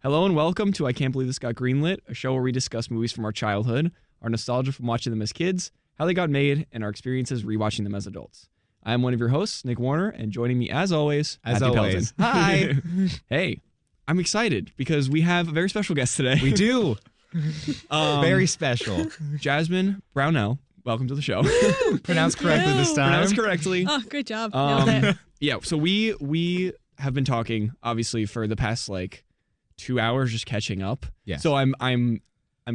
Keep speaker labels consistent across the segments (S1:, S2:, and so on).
S1: Hello and welcome to I Can't Believe This Got Greenlit, a show where we discuss movies from our childhood, our nostalgia from watching them as kids, how they got made, and our experiences rewatching them as adults. I am one of your hosts, Nick Warner, and joining me as always, Pelton.
S2: Hi.
S1: Hey, I'm excited because we have a very special guest today.
S2: We do. Very special.
S1: Jasmine Brownell. Welcome to the show.
S2: Pronounced correctly this time.
S1: Pronounced correctly.
S3: Oh, great job. Nailed it.
S1: Yeah, so we have been talking, obviously, for the past, 2 hours just catching up.
S2: Yes.
S1: So I'm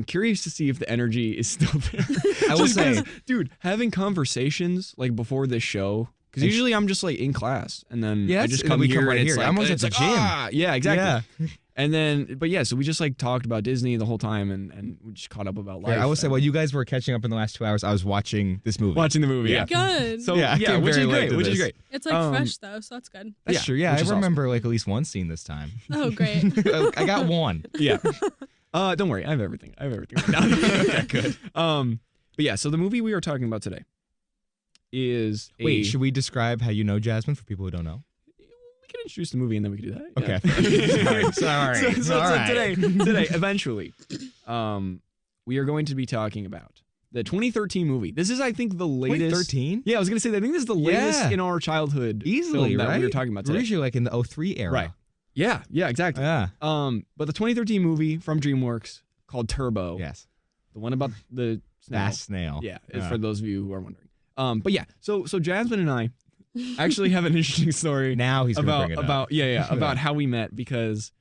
S1: curious to see if the energy is still there.
S2: I will say,
S1: dude, having conversations before this show, because usually I'm just in class and then I just come here
S2: right
S1: and
S2: here.
S1: it's
S2: I'm almost at the gym.
S1: Yeah, exactly.
S2: Yeah.
S1: And then, so we just talked about Disney the whole time and we just caught up about life.
S2: I will say, while you guys were catching up in the last 2 hours, I was watching this movie.
S1: Watching the movie, yeah.
S3: Good.
S1: So
S2: I came
S1: which
S2: very
S1: is
S2: late
S1: great.
S2: to
S1: Which
S2: this.
S1: is great.
S3: It's fresh though, so that's good.
S2: That's true. Yeah,
S1: which
S2: I
S1: is
S2: remember at least one scene this time.
S3: Oh, great.
S2: I got one.
S1: Yeah. Don't worry, I have everything. Right now. Okay, good. But yeah, so the movie we are talking about today is
S2: Wait, should we describe how you know Jasmine for people who don't know?
S1: We can introduce the movie and then we can do that.
S2: Okay.
S1: Yeah.
S2: Sorry.
S1: So today, eventually, we are going to be talking about the 2013 movie. This is, I think, the latest.
S2: 2013?
S1: Yeah, I was going to say, I think this is the latest in our childhood
S2: Easily,
S1: film that
S2: right?
S1: we were talking about today.
S2: We're usually in the 03 era.
S1: Right. Yeah, exactly.
S2: Yeah.
S1: But the 2013 movie from DreamWorks called Turbo.
S2: Yes.
S1: The one about the snail.
S2: Fast snail.
S1: Yeah, for those of you who are wondering. But yeah, so Jasmine and I actually have an interesting story.
S2: Now he's
S1: about
S2: bring it up.
S1: about how we met because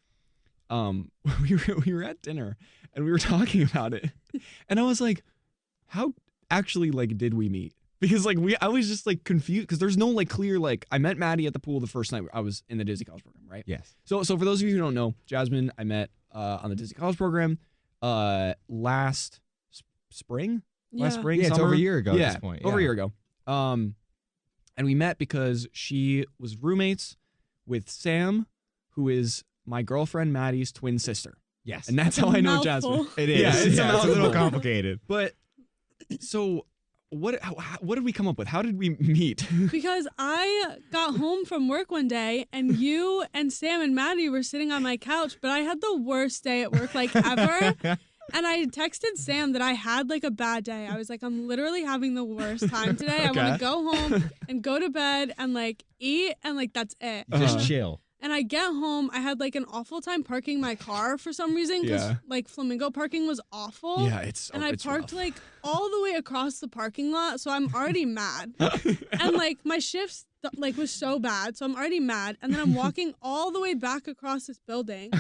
S1: we were at dinner and we were talking about it, and I was like, how actually did we meet? Because I was just confused because there's no clear I met Maddie at the pool the first night I was in the Disney College program, right?
S2: Yes.
S1: So for those of you who don't know, Jasmine I met on the Disney College program last spring. Last spring,
S2: Yeah, it's
S1: summer.
S2: over a year ago at
S1: Yeah,
S2: this point.
S1: over a year ago. And we met because she was roommates with Sam, who is my girlfriend Maddie's twin sister.
S2: Yes.
S1: And that's how I know Jasmine.
S2: It is.
S1: Yeah, it's
S2: a little complicated.
S1: But so what did we come up with? How did we meet?
S3: Because I got home from work one day and you and Sam and Maddie were sitting on my couch, but I had the worst day at work ever. And I texted Sam that I had a bad day. I was like, I'm literally having the worst time today.
S1: Okay.
S3: I want to go home and go to bed and eat and that's it.
S2: Just chill.
S3: And I get home, I had an awful time parking my car for some reason because Flamingo parking was awful.
S1: Yeah, it's
S3: and I parked
S1: rough.
S3: all the way across the parking lot, so I'm already mad. And my shifts was so bad, so I'm already mad. And then I'm walking all the way back across this building,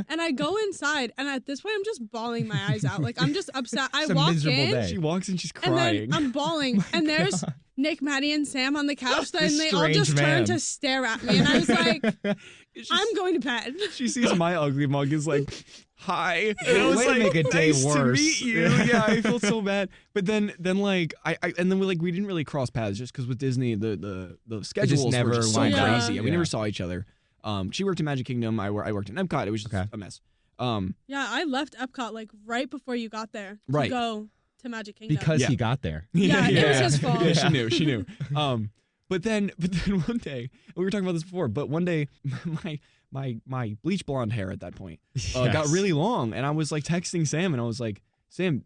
S3: and I go inside, and at this point I'm just bawling my eyes out. I'm just upset. I walk in,
S2: day.
S1: She walks in, she's crying.
S3: and then I'm bawling, and there's Nick, Maddie, and Sam on the couch, and they all just turned to stare at me, and I was like, I'm going to bed.
S1: She sees my ugly mug is hi. And I was
S2: Way to make a day
S1: nice
S2: worse.
S1: to meet you. Yeah, I felt so bad. But then we didn't really cross paths just because with Disney the schedules
S2: never
S1: were just so
S2: lined
S3: up.
S1: crazy. And we
S2: Yeah.
S1: never saw each other. She worked in Magic Kingdom. I worked in Epcot. It was just a mess.
S3: Yeah, I left Epcot right before you got there
S1: Right.
S3: to go to Magic Kingdom.
S2: Because he got there.
S3: Yeah, it was his fault.
S1: Yeah, she knew. But then one day, we were talking about this before, but one day my bleach blonde hair at that point got really long, and I was texting Sam, and I was like, Sam,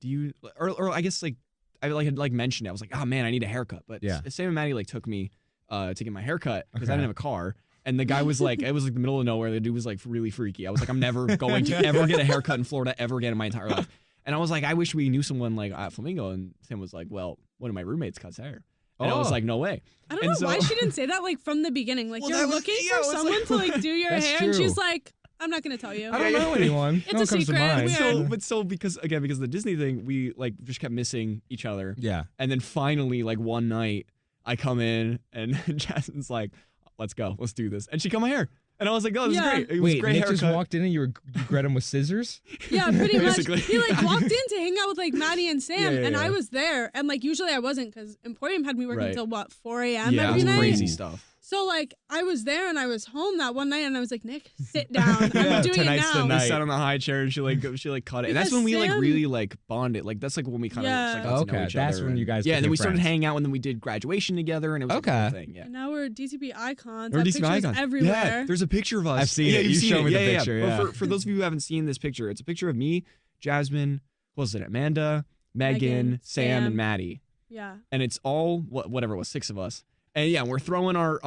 S1: do you or I guess I had mentioned it. I was like, oh man, I need a haircut. But Sam and Maddie took me to get my haircut because I didn't have a car. And the guy was it was the middle of nowhere. The dude was really freaky. I was like, I'm never going to ever get a haircut in Florida ever again in my entire life. And I was like, I wish we knew someone at Flamingo. And Sam was like, well, one of my roommates cuts hair. And I was like, no way.
S3: I don't know why she didn't say that from the beginning. You're looking for someone to do your hair,
S2: true.
S3: and she's like, I'm not gonna tell you.
S2: I don't know anyone.
S3: It's
S2: no one
S3: a
S2: comes
S3: secret.
S2: to mind.
S1: Because of the Disney thing, we just kept missing each other.
S2: Yeah.
S1: And then finally, one night, I come in and Jasmine's like, let's go, let's do this. And she cut my hair. And I was like, oh, this is great. It was
S2: Wait,
S1: great
S2: Nick
S1: haircut.
S2: just walked in and you grabbed him with scissors?
S3: Yeah, pretty much.
S1: Basically.
S3: He walked in to hang out with Maddie and Sam,
S1: Yeah,
S3: and
S1: yeah.
S3: I was there. And usually I wasn't because Emporium had me working
S1: Right.
S3: till 4 a.m.
S1: Yeah,
S3: every
S1: it was
S3: night.
S1: crazy stuff.
S3: So like I was there and I was home that one night and I was like, Nick, sit down. I'm doing it
S2: tonight's the
S3: now.
S1: We
S2: night.
S1: sat on the high chair and she like cut it. And that's
S3: Because
S1: when we like
S3: Sam-
S1: really like bonded. Like that's like when we kind of
S3: Yeah.
S1: like, got to know
S2: Okay,
S1: each
S2: that's
S1: other.
S2: when you guys
S1: Yeah, and then
S2: became
S1: we started
S2: friends.
S1: hanging out and then we did graduation together and it was like, a
S2: Okay.
S1: whole thing. Yeah.
S3: And now we're DCP icons.
S1: Or
S3: That
S1: DCP
S3: picture's
S1: icons.
S3: everywhere.
S1: Yeah, there's a picture of us.
S2: I've seen it.
S1: You've
S2: You
S1: seen
S2: showed
S1: it.
S2: me the picture,
S1: But
S2: yeah.
S1: for those of you who haven't seen this picture, it's a picture of me, Jasmine, what was it? Amanda, Megan,
S3: Megan,
S1: Sam, and
S3: Sam.
S1: Maddie.
S3: Yeah.
S1: And it's all whatever it was, 6 of us. And yeah, we're throwing our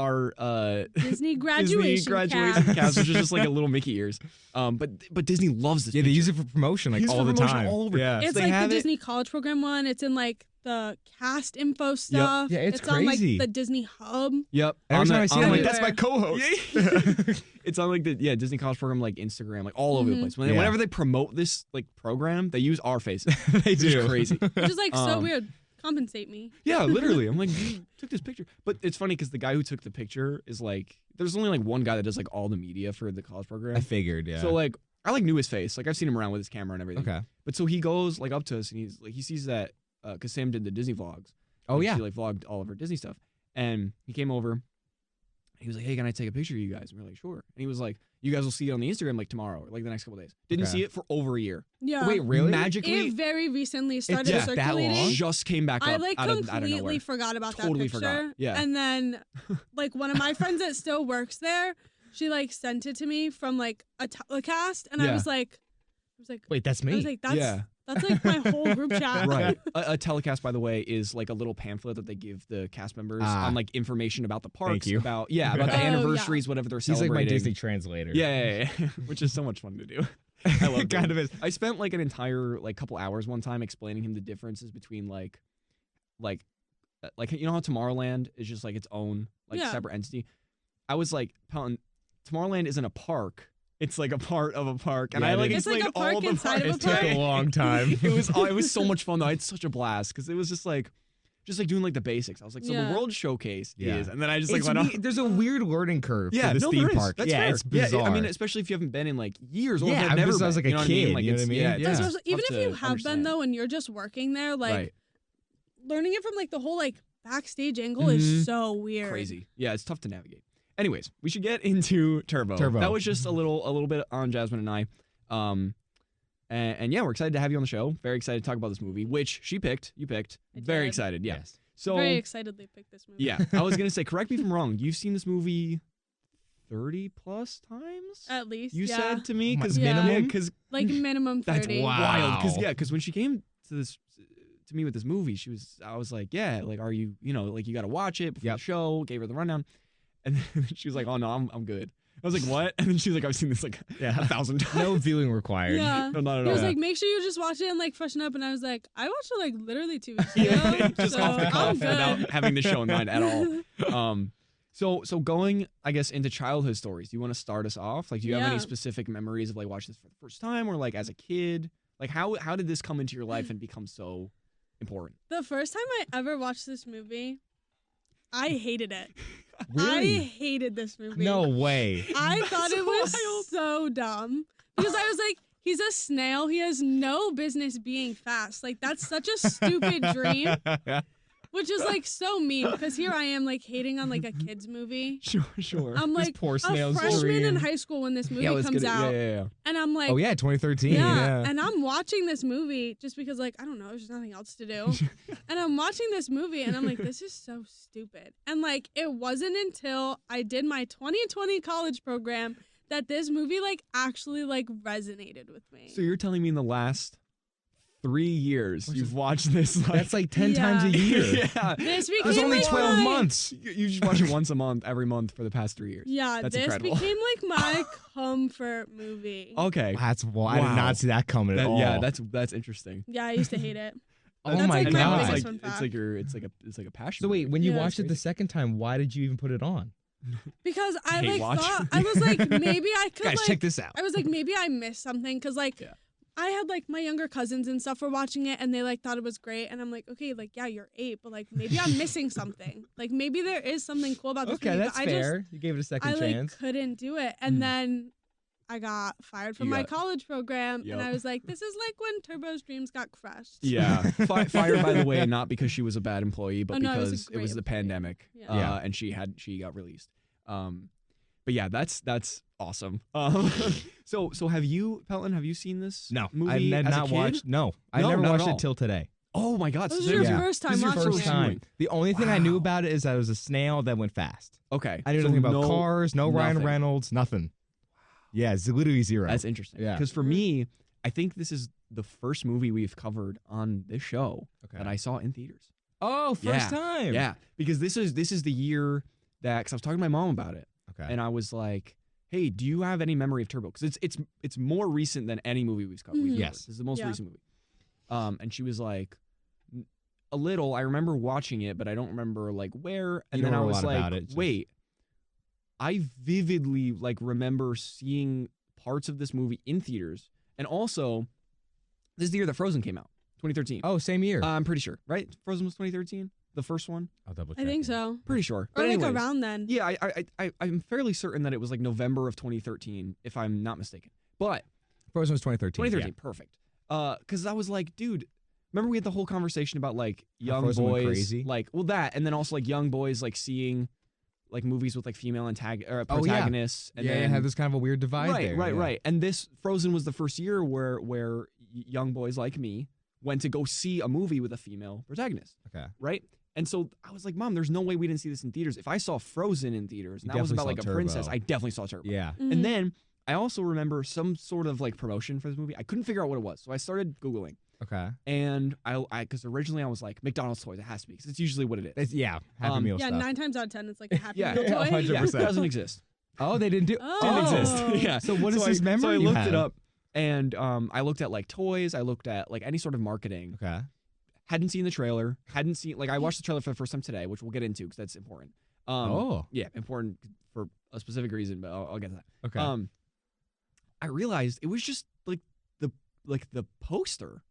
S3: Disney graduation
S1: caps, which is just like a little Mickey ears. But Disney loves this.
S2: Yeah, they
S1: picture.
S2: use it for promotion like
S1: Use it
S2: all
S1: for
S2: the
S1: promotion
S2: time.
S1: all over.
S2: Yeah.
S3: It's
S1: they
S3: like the
S1: have it.
S3: Disney College Program one. It's in like the cast info stuff.
S2: Yeah, it's
S3: on like
S2: crazy.
S3: the Disney Hub.
S1: Yep.
S2: Every
S1: On
S2: time
S1: the-
S2: I see
S1: on
S2: it, I'm
S1: the-
S2: like, that's my co-host.
S1: It's on like the Disney College Program, like Instagram, like all over the
S3: Mhm.
S1: place.
S2: Yeah.
S1: Whenever they promote this like program, they use our faces.
S2: They
S1: It's just
S2: do.
S1: crazy.
S3: Which is like so
S1: Um,
S3: weird. Compensate me.
S1: Yeah, literally. I'm like, you took this picture. But it's funny because the guy who took the picture is like, there's only like one guy that does like all the media for the college program.
S2: I figured, yeah.
S1: So like, I like knew his face. Like I've seen him around with his camera and everything.
S2: Okay.
S1: But so he goes like up to us and he's like, he sees that because Sam did the Disney vlogs.
S2: Oh,
S1: Like,
S2: yeah.
S1: She like vlogged all of her Disney stuff, and he came over. He was like, "Hey, can I take a picture of you guys?" And we're like, "Sure." And he was like, "You guys will see it on the Instagram like tomorrow, or like the next couple days." Didn't
S2: Okay.
S1: see it for over a year.
S3: Yeah.
S2: Wait, really?
S1: Magically,
S3: It very recently started
S2: took that
S3: circulating.
S2: long?
S1: just came back up
S3: I like
S1: out of
S3: completely
S1: nowhere.
S3: forgot about
S1: Totally
S3: that picture.
S1: forgot. Yeah.
S3: And then like one of my friends that still works there, she like sent it to me from like a telecast and
S1: Yeah.
S3: I was like
S2: Wait, that's me.
S3: I was like, that's
S1: Yeah.
S3: that's like my whole group chat.
S1: Right. A telecast, by the way, is like a little pamphlet that they give the cast members on like information about the parks,
S2: you.
S1: about about the
S3: Oh, yeah.
S1: anniversaries, whatever they're
S2: He's like
S1: celebrating.
S2: my Disney translator.
S1: Yeah, which is so much fun to do. I love
S2: It kind of is.
S1: I spent like an entire like couple hours one time explaining him the differences between like you know how Tomorrowland is just like its own like
S3: Yeah.
S1: separate entity. I was like, Pelton, Tomorrowland isn't a park. It's like a part of a park, and
S2: Yeah,
S1: I
S2: it
S1: like
S2: is.
S3: It's like
S1: explained
S3: a park
S1: all the
S3: inside of a
S1: parts.
S3: park.
S2: Took a long time.
S1: It was so much fun though. I had such a blast because it was just like doing like the basics. I was like, so
S3: Yeah.
S1: the World Showcase
S2: Yeah.
S1: is, and then I just like
S2: It's
S1: went on.
S2: there's a weird learning curve
S1: Yeah,
S2: for this
S1: no,
S2: theme
S1: there is.
S2: park.
S1: That's
S2: yeah,
S1: fair.
S2: it's bizarre.
S1: I mean, especially if you haven't been in like years, or
S2: Yeah,
S1: have
S2: I
S1: never
S2: was
S1: been,
S2: like a
S1: you know what I mean?
S2: kid,
S1: Like,
S2: you know what I mean?
S1: Yeah,
S2: Yeah.
S3: So even
S1: tough
S3: if you
S1: to
S3: have been
S1: understand.
S3: though and you're just working there, like
S1: Right.
S3: learning it from like the whole like backstage angle
S1: Mhm.
S3: is so weird.
S1: Crazy. Yeah, it's tough to navigate. Anyways, we should get into Turbo.
S2: Turbo.
S1: That was just a little bit on Jasmine and I. And yeah, we're excited to have you on the show. Very excited to talk about this movie, which she picked. You picked.
S3: I
S1: Very
S3: did.
S1: excited. Yeah.
S2: Yes.
S1: So
S3: Very excitedly picked this movie.
S1: yeah, I was gonna say, correct me if I'm wrong. You've seen this movie 30 plus times.
S3: At least.
S1: You
S3: yeah.
S1: said to me,
S2: Oh my-
S1: because
S3: minimum?
S1: because
S3: like minimum 30.
S1: that's wild.
S2: Wow.
S1: Because when she came to me with this movie, I was like, yeah, like, are you, like, you got to watch it before the show. Gave her the rundown, and then she was like, oh no, I'm good. I was like, what? And then she was like, I've seen this like 1,000 times.
S2: No viewing required.
S3: Yeah.
S1: No, not at
S3: He
S1: all.
S3: was like, make sure you just watch it and like freshen up. And I was like, I watched it like literally 2 weeks ago.
S1: just
S3: so
S1: off the
S3: I'm
S1: cuff
S3: good.
S1: without having the show in mind at all. So going, I guess, into childhood stories. Do you want to start us off? Like, do you have any
S3: Yeah.
S1: specific memories of like watching this for the first time, or like as a kid? Like, how did this come into your life and become so important?
S3: The first time I ever watched this movie, I hated it.
S2: Really?
S3: I hated this movie.
S2: No way.
S3: I thought it was
S1: wild.
S3: so dumb because I was like, he's a snail. He has no business being fast. Like, that's such a stupid dream, which is like so mean because here I am like hating on like a kid's movie.
S1: Sure.
S3: I'm
S2: This
S3: like
S2: poor
S3: a
S2: snail's
S3: freshman
S2: dream.
S3: in high school when this movie
S1: let's
S3: comes
S1: get it.
S3: out.
S1: Yeah.
S3: And I'm like,
S2: Oh yeah, 2013.
S3: yeah.
S2: Yeah.
S3: And I'm watching this movie just because, like, I don't know, there's just nothing else to do. And I'm watching this movie and I'm like, this is so stupid. And like, it wasn't until I did my 2020 college program that this movie like actually like resonated with me.
S1: So you're telling me in the last 3 years you've watched this? Like,
S2: That's like 10
S3: Yeah.
S2: times a year.
S1: yeah.
S3: This became
S2: There's only
S3: like
S2: 12
S3: my,
S2: months.
S1: You just watch it once a month, every month for the past 3 years.
S3: Yeah,
S1: That's
S3: this
S1: incredible.
S3: became like my comfort movie.
S1: Okay.
S2: That's well, I did
S1: Wow.
S2: not see that coming at all.
S1: Yeah, that's interesting.
S3: Yeah, I used to hate it.
S2: Oh
S3: That's,
S2: my
S3: like,
S1: And
S3: my
S1: now
S2: god.
S1: it's
S3: biggest
S1: like
S3: fun
S1: it's like a passion.
S2: So wait, when you
S3: Yeah.
S2: watched it the
S1: Crazy.
S2: second time, why did you even put it on?
S3: Because I
S1: Hate
S3: like
S1: watch.
S3: thought I was like maybe I could
S2: Guys,
S3: like
S2: check this out.
S3: I was like, maybe I missed something because, like,
S1: Yeah.
S3: I had, like, my younger cousins and stuff were watching it and they, like, thought it was great. And I'm like, okay, like, yeah, you're 8, but, like, maybe I'm missing something. Like, maybe there is something cool about this
S2: Okay,
S3: movie.
S2: that's
S3: but
S2: fair. You gave it a second
S3: I
S2: chance.
S3: couldn't do it. And then I got fired from
S1: You
S3: my
S1: got-
S3: college program,
S1: Yep.
S3: and I was like, this is like when Turbo's dreams got crushed.
S1: Yeah, fired by the way, not because she was a bad employee, but
S3: Oh, no, it was a
S1: because it
S3: great
S1: was the
S3: employee.
S1: pandemic,
S3: Yeah.
S1: and she got released. But yeah, that's awesome. So have you, Pelton? Have you seen this?
S2: No,
S1: movie
S2: I've
S1: as a
S2: not
S1: kid?
S2: watched. No, I
S1: No,
S2: never
S1: not at
S2: watched
S1: all.
S2: it till today.
S1: Oh my God!
S3: This
S1: so
S3: is your
S1: there-
S3: first time
S1: this is your
S3: watching
S1: first
S3: it.
S1: time.
S2: The only thing I knew
S1: Wow.
S2: about it is that it was a snail that went fast.
S1: Okay,
S2: I knew
S1: so
S2: nothing about
S1: no-
S2: cars, no Ryan
S1: nothing.
S2: Reynolds, nothing. Yeah, it's literally zero.
S1: That's interesting.
S2: Yeah.
S1: Because for me, I think this is the first movie we've covered on this show that I saw in theaters.
S2: Oh, first time.
S1: Yeah, because this is the year that, because I was talking to my mom about it,
S2: Okay.
S1: and I was like, "Hey, do you have any memory of Turbo?" Because it's more recent than any movie we've covered.
S3: Mhm.
S2: Yes.
S1: This is the most
S3: Yeah.
S1: recent movie. And she was like, a little. I remember watching it, but I don't remember like where. And
S2: You
S1: then
S2: don't
S1: I
S2: remember a
S1: was
S2: lot
S1: like,
S2: about it, just-
S1: wait, I vividly like remember seeing parts of this movie in theaters, and also this is the year that Frozen came out, 2013.
S2: Oh, same year.
S1: I'm pretty sure, right? Frozen was 2013, the first one.
S2: I'll double check.
S3: I think so.
S1: Pretty sure.
S3: Or
S1: But
S3: like
S1: anyways,
S3: around then.
S1: yeah, I'm fairly certain that it was like November of 2013, if I'm not mistaken. But
S2: Frozen was 2013.
S1: 2013, perfect. Because I was like, dude, remember we had the whole conversation about like young
S2: Frozen went
S1: boys,
S2: crazy?
S1: like that, and then also like young boys like seeing like movies with like female
S2: Oh, yeah.
S1: protagonists, and
S2: Yeah,
S1: then
S2: it had this kind of a weird divide
S1: right,
S2: there.
S1: right,
S2: yeah.
S1: right. And this Frozen was the first year where young boys like me went to go see a movie with a female protagonist,
S2: Okay.
S1: right? And so I was like, Mom, there's no way we didn't see this in theaters. If I saw Frozen in theaters, and
S2: You
S1: that was about
S2: definitely
S1: like
S2: saw
S1: a princess,
S2: Turbo.
S1: I definitely saw Turbo.
S2: Yeah.
S3: Mhm.
S1: And then I also remember some sort of like promotion for this movie. I couldn't figure out what it was, so I started Googling.
S2: Okay.
S1: And I because originally I was like, McDonald's toys, it has to be, because it's usually what it is.
S2: It's, yeah. Happy Meal
S3: Yeah,
S2: stuff.
S3: 9 times out of 10, it's like a Happy
S1: Yeah.
S3: Meal
S2: Yeah,
S3: toy.
S2: 100%.
S1: Yeah, it doesn't exist.
S2: Oh, they didn't do.
S3: Oh.
S1: Didn't
S3: Oh.
S1: exist. Yeah.
S2: So what is this
S1: So
S2: memory
S1: I
S2: you
S1: looked
S2: have?
S1: it up, and I looked at like toys. I looked at like any sort of marketing.
S2: Okay.
S1: Hadn't seen the trailer. Hadn't seen like I watched the trailer for the first time today, which we'll get into because that's important. Yeah, important for a specific reason, but I'll get to that.
S2: Okay.
S1: I realized it was just like the poster.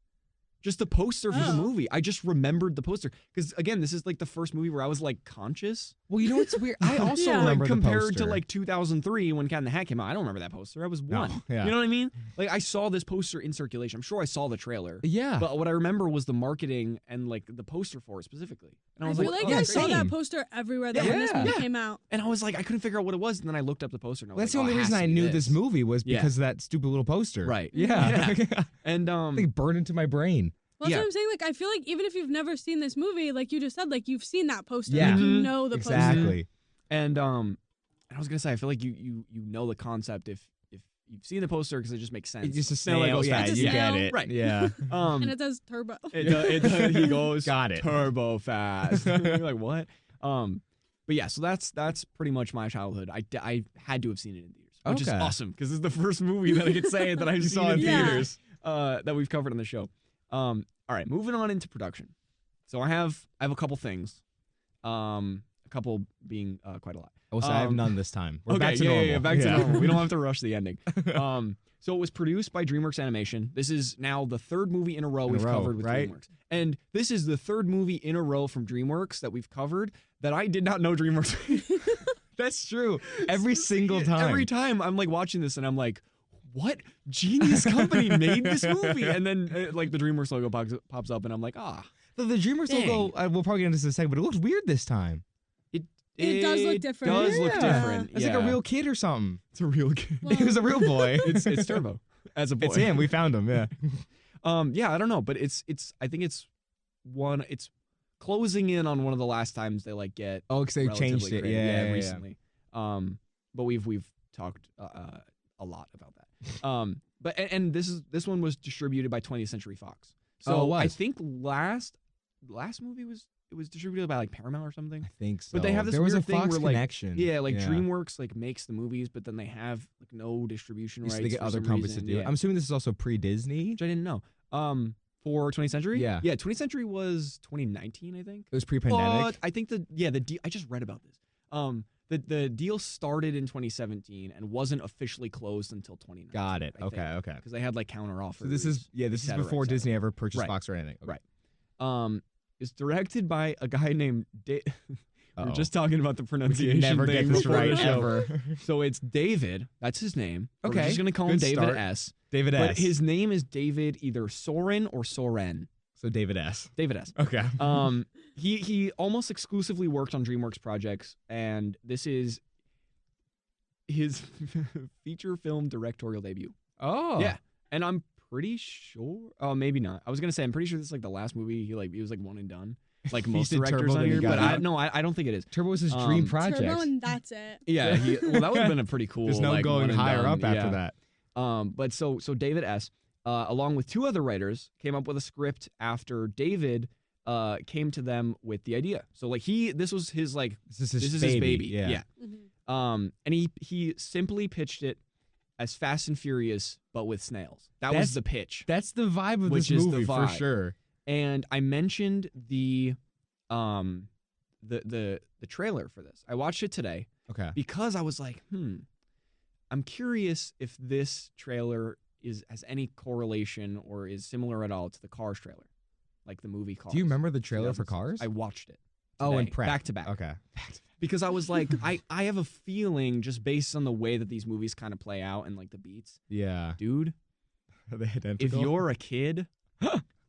S1: Just the poster for the
S3: Oh.
S1: movie. I just remembered the poster because again, this is like the first movie where I was like conscious.
S2: Well, you know what's weird? I also
S3: Yeah.
S2: remember
S1: Like
S2: the
S1: compared
S2: poster.
S1: to like 2003 when Cat in the Hat came out. I don't remember that poster. I was
S2: No,
S1: one.
S2: yeah.
S1: You know what I mean? Like I saw this poster in circulation. I'm sure I saw the trailer.
S2: Yeah.
S1: But what I remember was the marketing and like the poster for it specifically. And
S3: I
S1: was
S3: feel like
S1: oh,
S3: I
S1: that's
S3: saw
S1: great.
S3: that poster everywhere that when this
S2: Yeah.
S3: movie
S1: Yeah.
S3: came out.
S1: And I was like, I couldn't figure out what it was. And then I looked up the poster and I was
S2: Well, that's
S1: like,
S2: the only
S1: oh, it
S2: reason
S1: has
S2: I
S1: to be
S2: knew this movie was
S1: Yeah.
S2: because of that stupid little poster.
S1: Right.
S2: Yeah.
S1: And
S2: I think it burned into my brain.
S3: Well, that's
S1: Yeah.
S3: what I'm saying. Like, I feel like even if you've never seen this movie, like you just said, like you've seen that poster.
S2: Yeah.
S3: Like, you
S1: Mhm.
S3: know the poster.
S2: Exactly.
S1: and I was gonna say, I feel like you know the concept if you've seen the poster because it just makes sense.
S2: It's just a
S1: Snail that
S2: snail.
S1: goes
S2: Yeah,
S1: fast.
S2: you
S3: It's a
S2: get
S3: snail.
S2: it.
S1: Right.
S2: Yeah.
S3: And it says Turbo.
S1: He goes
S2: Got it.
S1: turbo fast. You're like, what? But yeah, so that's pretty much my childhood. I had to have seen it in theaters, which is
S2: Okay.
S1: awesome because it's the first movie that I could say that I've seen
S2: saw
S1: in
S2: in
S3: Yeah.
S1: theaters that we've covered on the show. All right, moving on into production. So I have a couple things, a couple being quite a lot.
S2: Well, so I have
S1: Um,
S2: none this time. We're
S1: okay,
S2: back to
S1: yeah,
S2: normal.
S1: yeah, back to normal. We don't have to rush the ending. So it was produced by DreamWorks Animation. This is now the third movie in a row we've covered with
S2: right?
S1: DreamWorks. And this is the third movie in a row from DreamWorks that we've covered that I did not know DreamWorks.
S2: That's true. Every single time.
S1: Every time I'm like watching this and I'm like, what genius company made this movie? And then like the DreamWorks logo pops up and I'm like,
S2: The DreamWorks
S1: Dang.
S2: logo, we'll probably get into this in a second, but it looks weird this time.
S3: It does look different.
S1: Does look
S3: Yeah.
S1: different.
S2: It's like a real kid or something.
S1: It's a real kid.
S3: Well,
S2: He was a real boy.
S1: It's Turbo as a boy.
S2: It's him. We found him. Yeah.
S1: Yeah, I don't know, but it's I think it's closing in on one of the last times they like get
S2: Oh, because they changed
S1: relatively
S2: it.
S1: creative.
S2: Yeah,
S1: recently. But we've talked a lot about that. But and this one was distributed by 20th Century Fox. So
S2: Oh, it was.
S1: I think last movie was distributed by like Paramount or something.
S2: I think so.
S1: But they have this
S2: there was
S1: weird
S2: a
S1: thing
S2: Fox
S1: where, like,
S2: connection.
S1: Yeah, like DreamWorks like makes the movies, but then they have like no distribution rights.
S2: So they get
S1: for
S2: other
S1: some
S2: companies
S1: reason.
S2: to do it.
S1: Yeah.
S2: I'm assuming this is also pre-Disney.
S1: Which I didn't know. For 20th Century?
S2: Yeah.
S1: Yeah, 20th Century was 2019, I think.
S2: It was pre-pandemic.
S1: But I think the deal, I just read about this. The deal started in 2017 and wasn't officially closed until 2019.
S2: Got it. Okay.
S1: Because they had like counter offers.
S2: So this is
S1: et cetera,
S2: before
S1: et cetera.
S2: Disney ever purchased
S1: Right.
S2: Fox or anything. Okay.
S1: Right. It's directed by a guy named We're just talking about the pronunciation.
S2: Never
S1: thing
S2: get this
S1: before the
S2: right
S1: show.
S2: ever.
S1: So it's David. That's his name.
S2: Okay.
S1: We're just gonna call him
S2: Good
S1: David
S2: start.
S1: S.
S2: David
S1: But
S2: S.
S1: his name is David either Soren or Soren.
S2: So David S.
S1: David S.
S2: Okay.
S1: He almost exclusively worked on DreamWorks projects, and this is his feature film directorial debut.
S2: Oh.
S1: Yeah, and I'm pretty sure. Oh, maybe not. I was gonna say I'm pretty sure this is like the last movie he was like one and done, like most
S2: did
S1: directors
S2: Turbo,
S1: on
S2: then he
S1: here.
S2: got
S1: But
S2: out.
S1: I don't think it is.
S2: Turbo was his dream project.
S3: Turbo and that's it.
S1: Yeah, well, that would have been a pretty cool.
S2: There's no
S1: like,
S2: going
S1: one and
S2: higher
S1: done.
S2: up after
S1: Yeah.
S2: that.
S1: But so David S. Along with two other writers, came up with a script after David came to them with the idea. So like this was his like
S2: This is
S1: his
S2: baby.
S1: baby.
S2: Yeah.
S3: Mhm.
S1: And he simply pitched it as Fast and Furious, but with snails. That was the pitch.
S2: That's the vibe of
S1: Which
S2: this
S1: is the
S2: movie for
S1: vibe.
S2: sure.
S1: And I mentioned the trailer for this. I watched it today
S2: Okay.
S1: because I was like, I'm curious if this trailer has any correlation or is similar at all to the Cars trailer, like the movie Cars.
S2: Do you remember the trailer for
S1: 2006.
S2: Cars?
S1: I watched it.
S2: Oh,
S1: today,
S2: and prep.
S1: back to back.
S2: Okay.
S1: Because I was like, I have a feeling just based on the way that these movies kind of play out and like the beats,
S2: Yeah.
S1: dude.
S2: Are they identical?
S1: If you're a kid,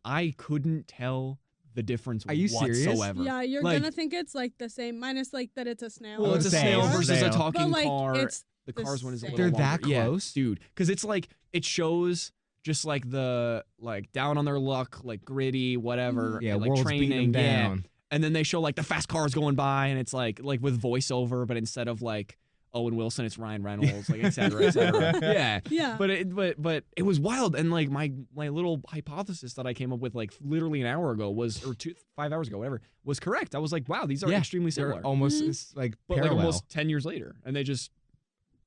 S1: I couldn't tell the difference
S2: Are you serious?
S1: whatsoever.
S3: Yeah, you're
S1: Like-
S3: gonna think it's like the same, minus like that it's a snail.
S1: Well, it's a
S2: Same.
S1: snail versus a
S2: Snail.
S1: talking
S3: but like
S1: car.
S3: it's
S1: The
S3: the
S1: Cars one is a
S3: same.
S1: little
S2: They're that
S1: longer. Yeah,
S2: close?
S1: dude. Because it's like it shows just like the down on their luck, like gritty, whatever.
S2: Yeah,
S1: and, like
S2: world's
S1: training
S2: beating them
S1: yeah.
S2: down.
S1: And then they show like the fast cars going by, and it's like with voiceover, but instead of like Owen Wilson, it's Ryan Reynolds, like et cetera, et cetera. Yeah.
S3: Yeah.
S1: But it was wild, and like my little hypothesis that I came up with like literally an hour ago was, or 5 hours ago, whatever, was correct. I was like, wow, these are extremely similar.
S2: They're almost
S3: Mhm.
S2: it's like
S1: but
S2: parallel.
S1: like almost 10 years later, and they just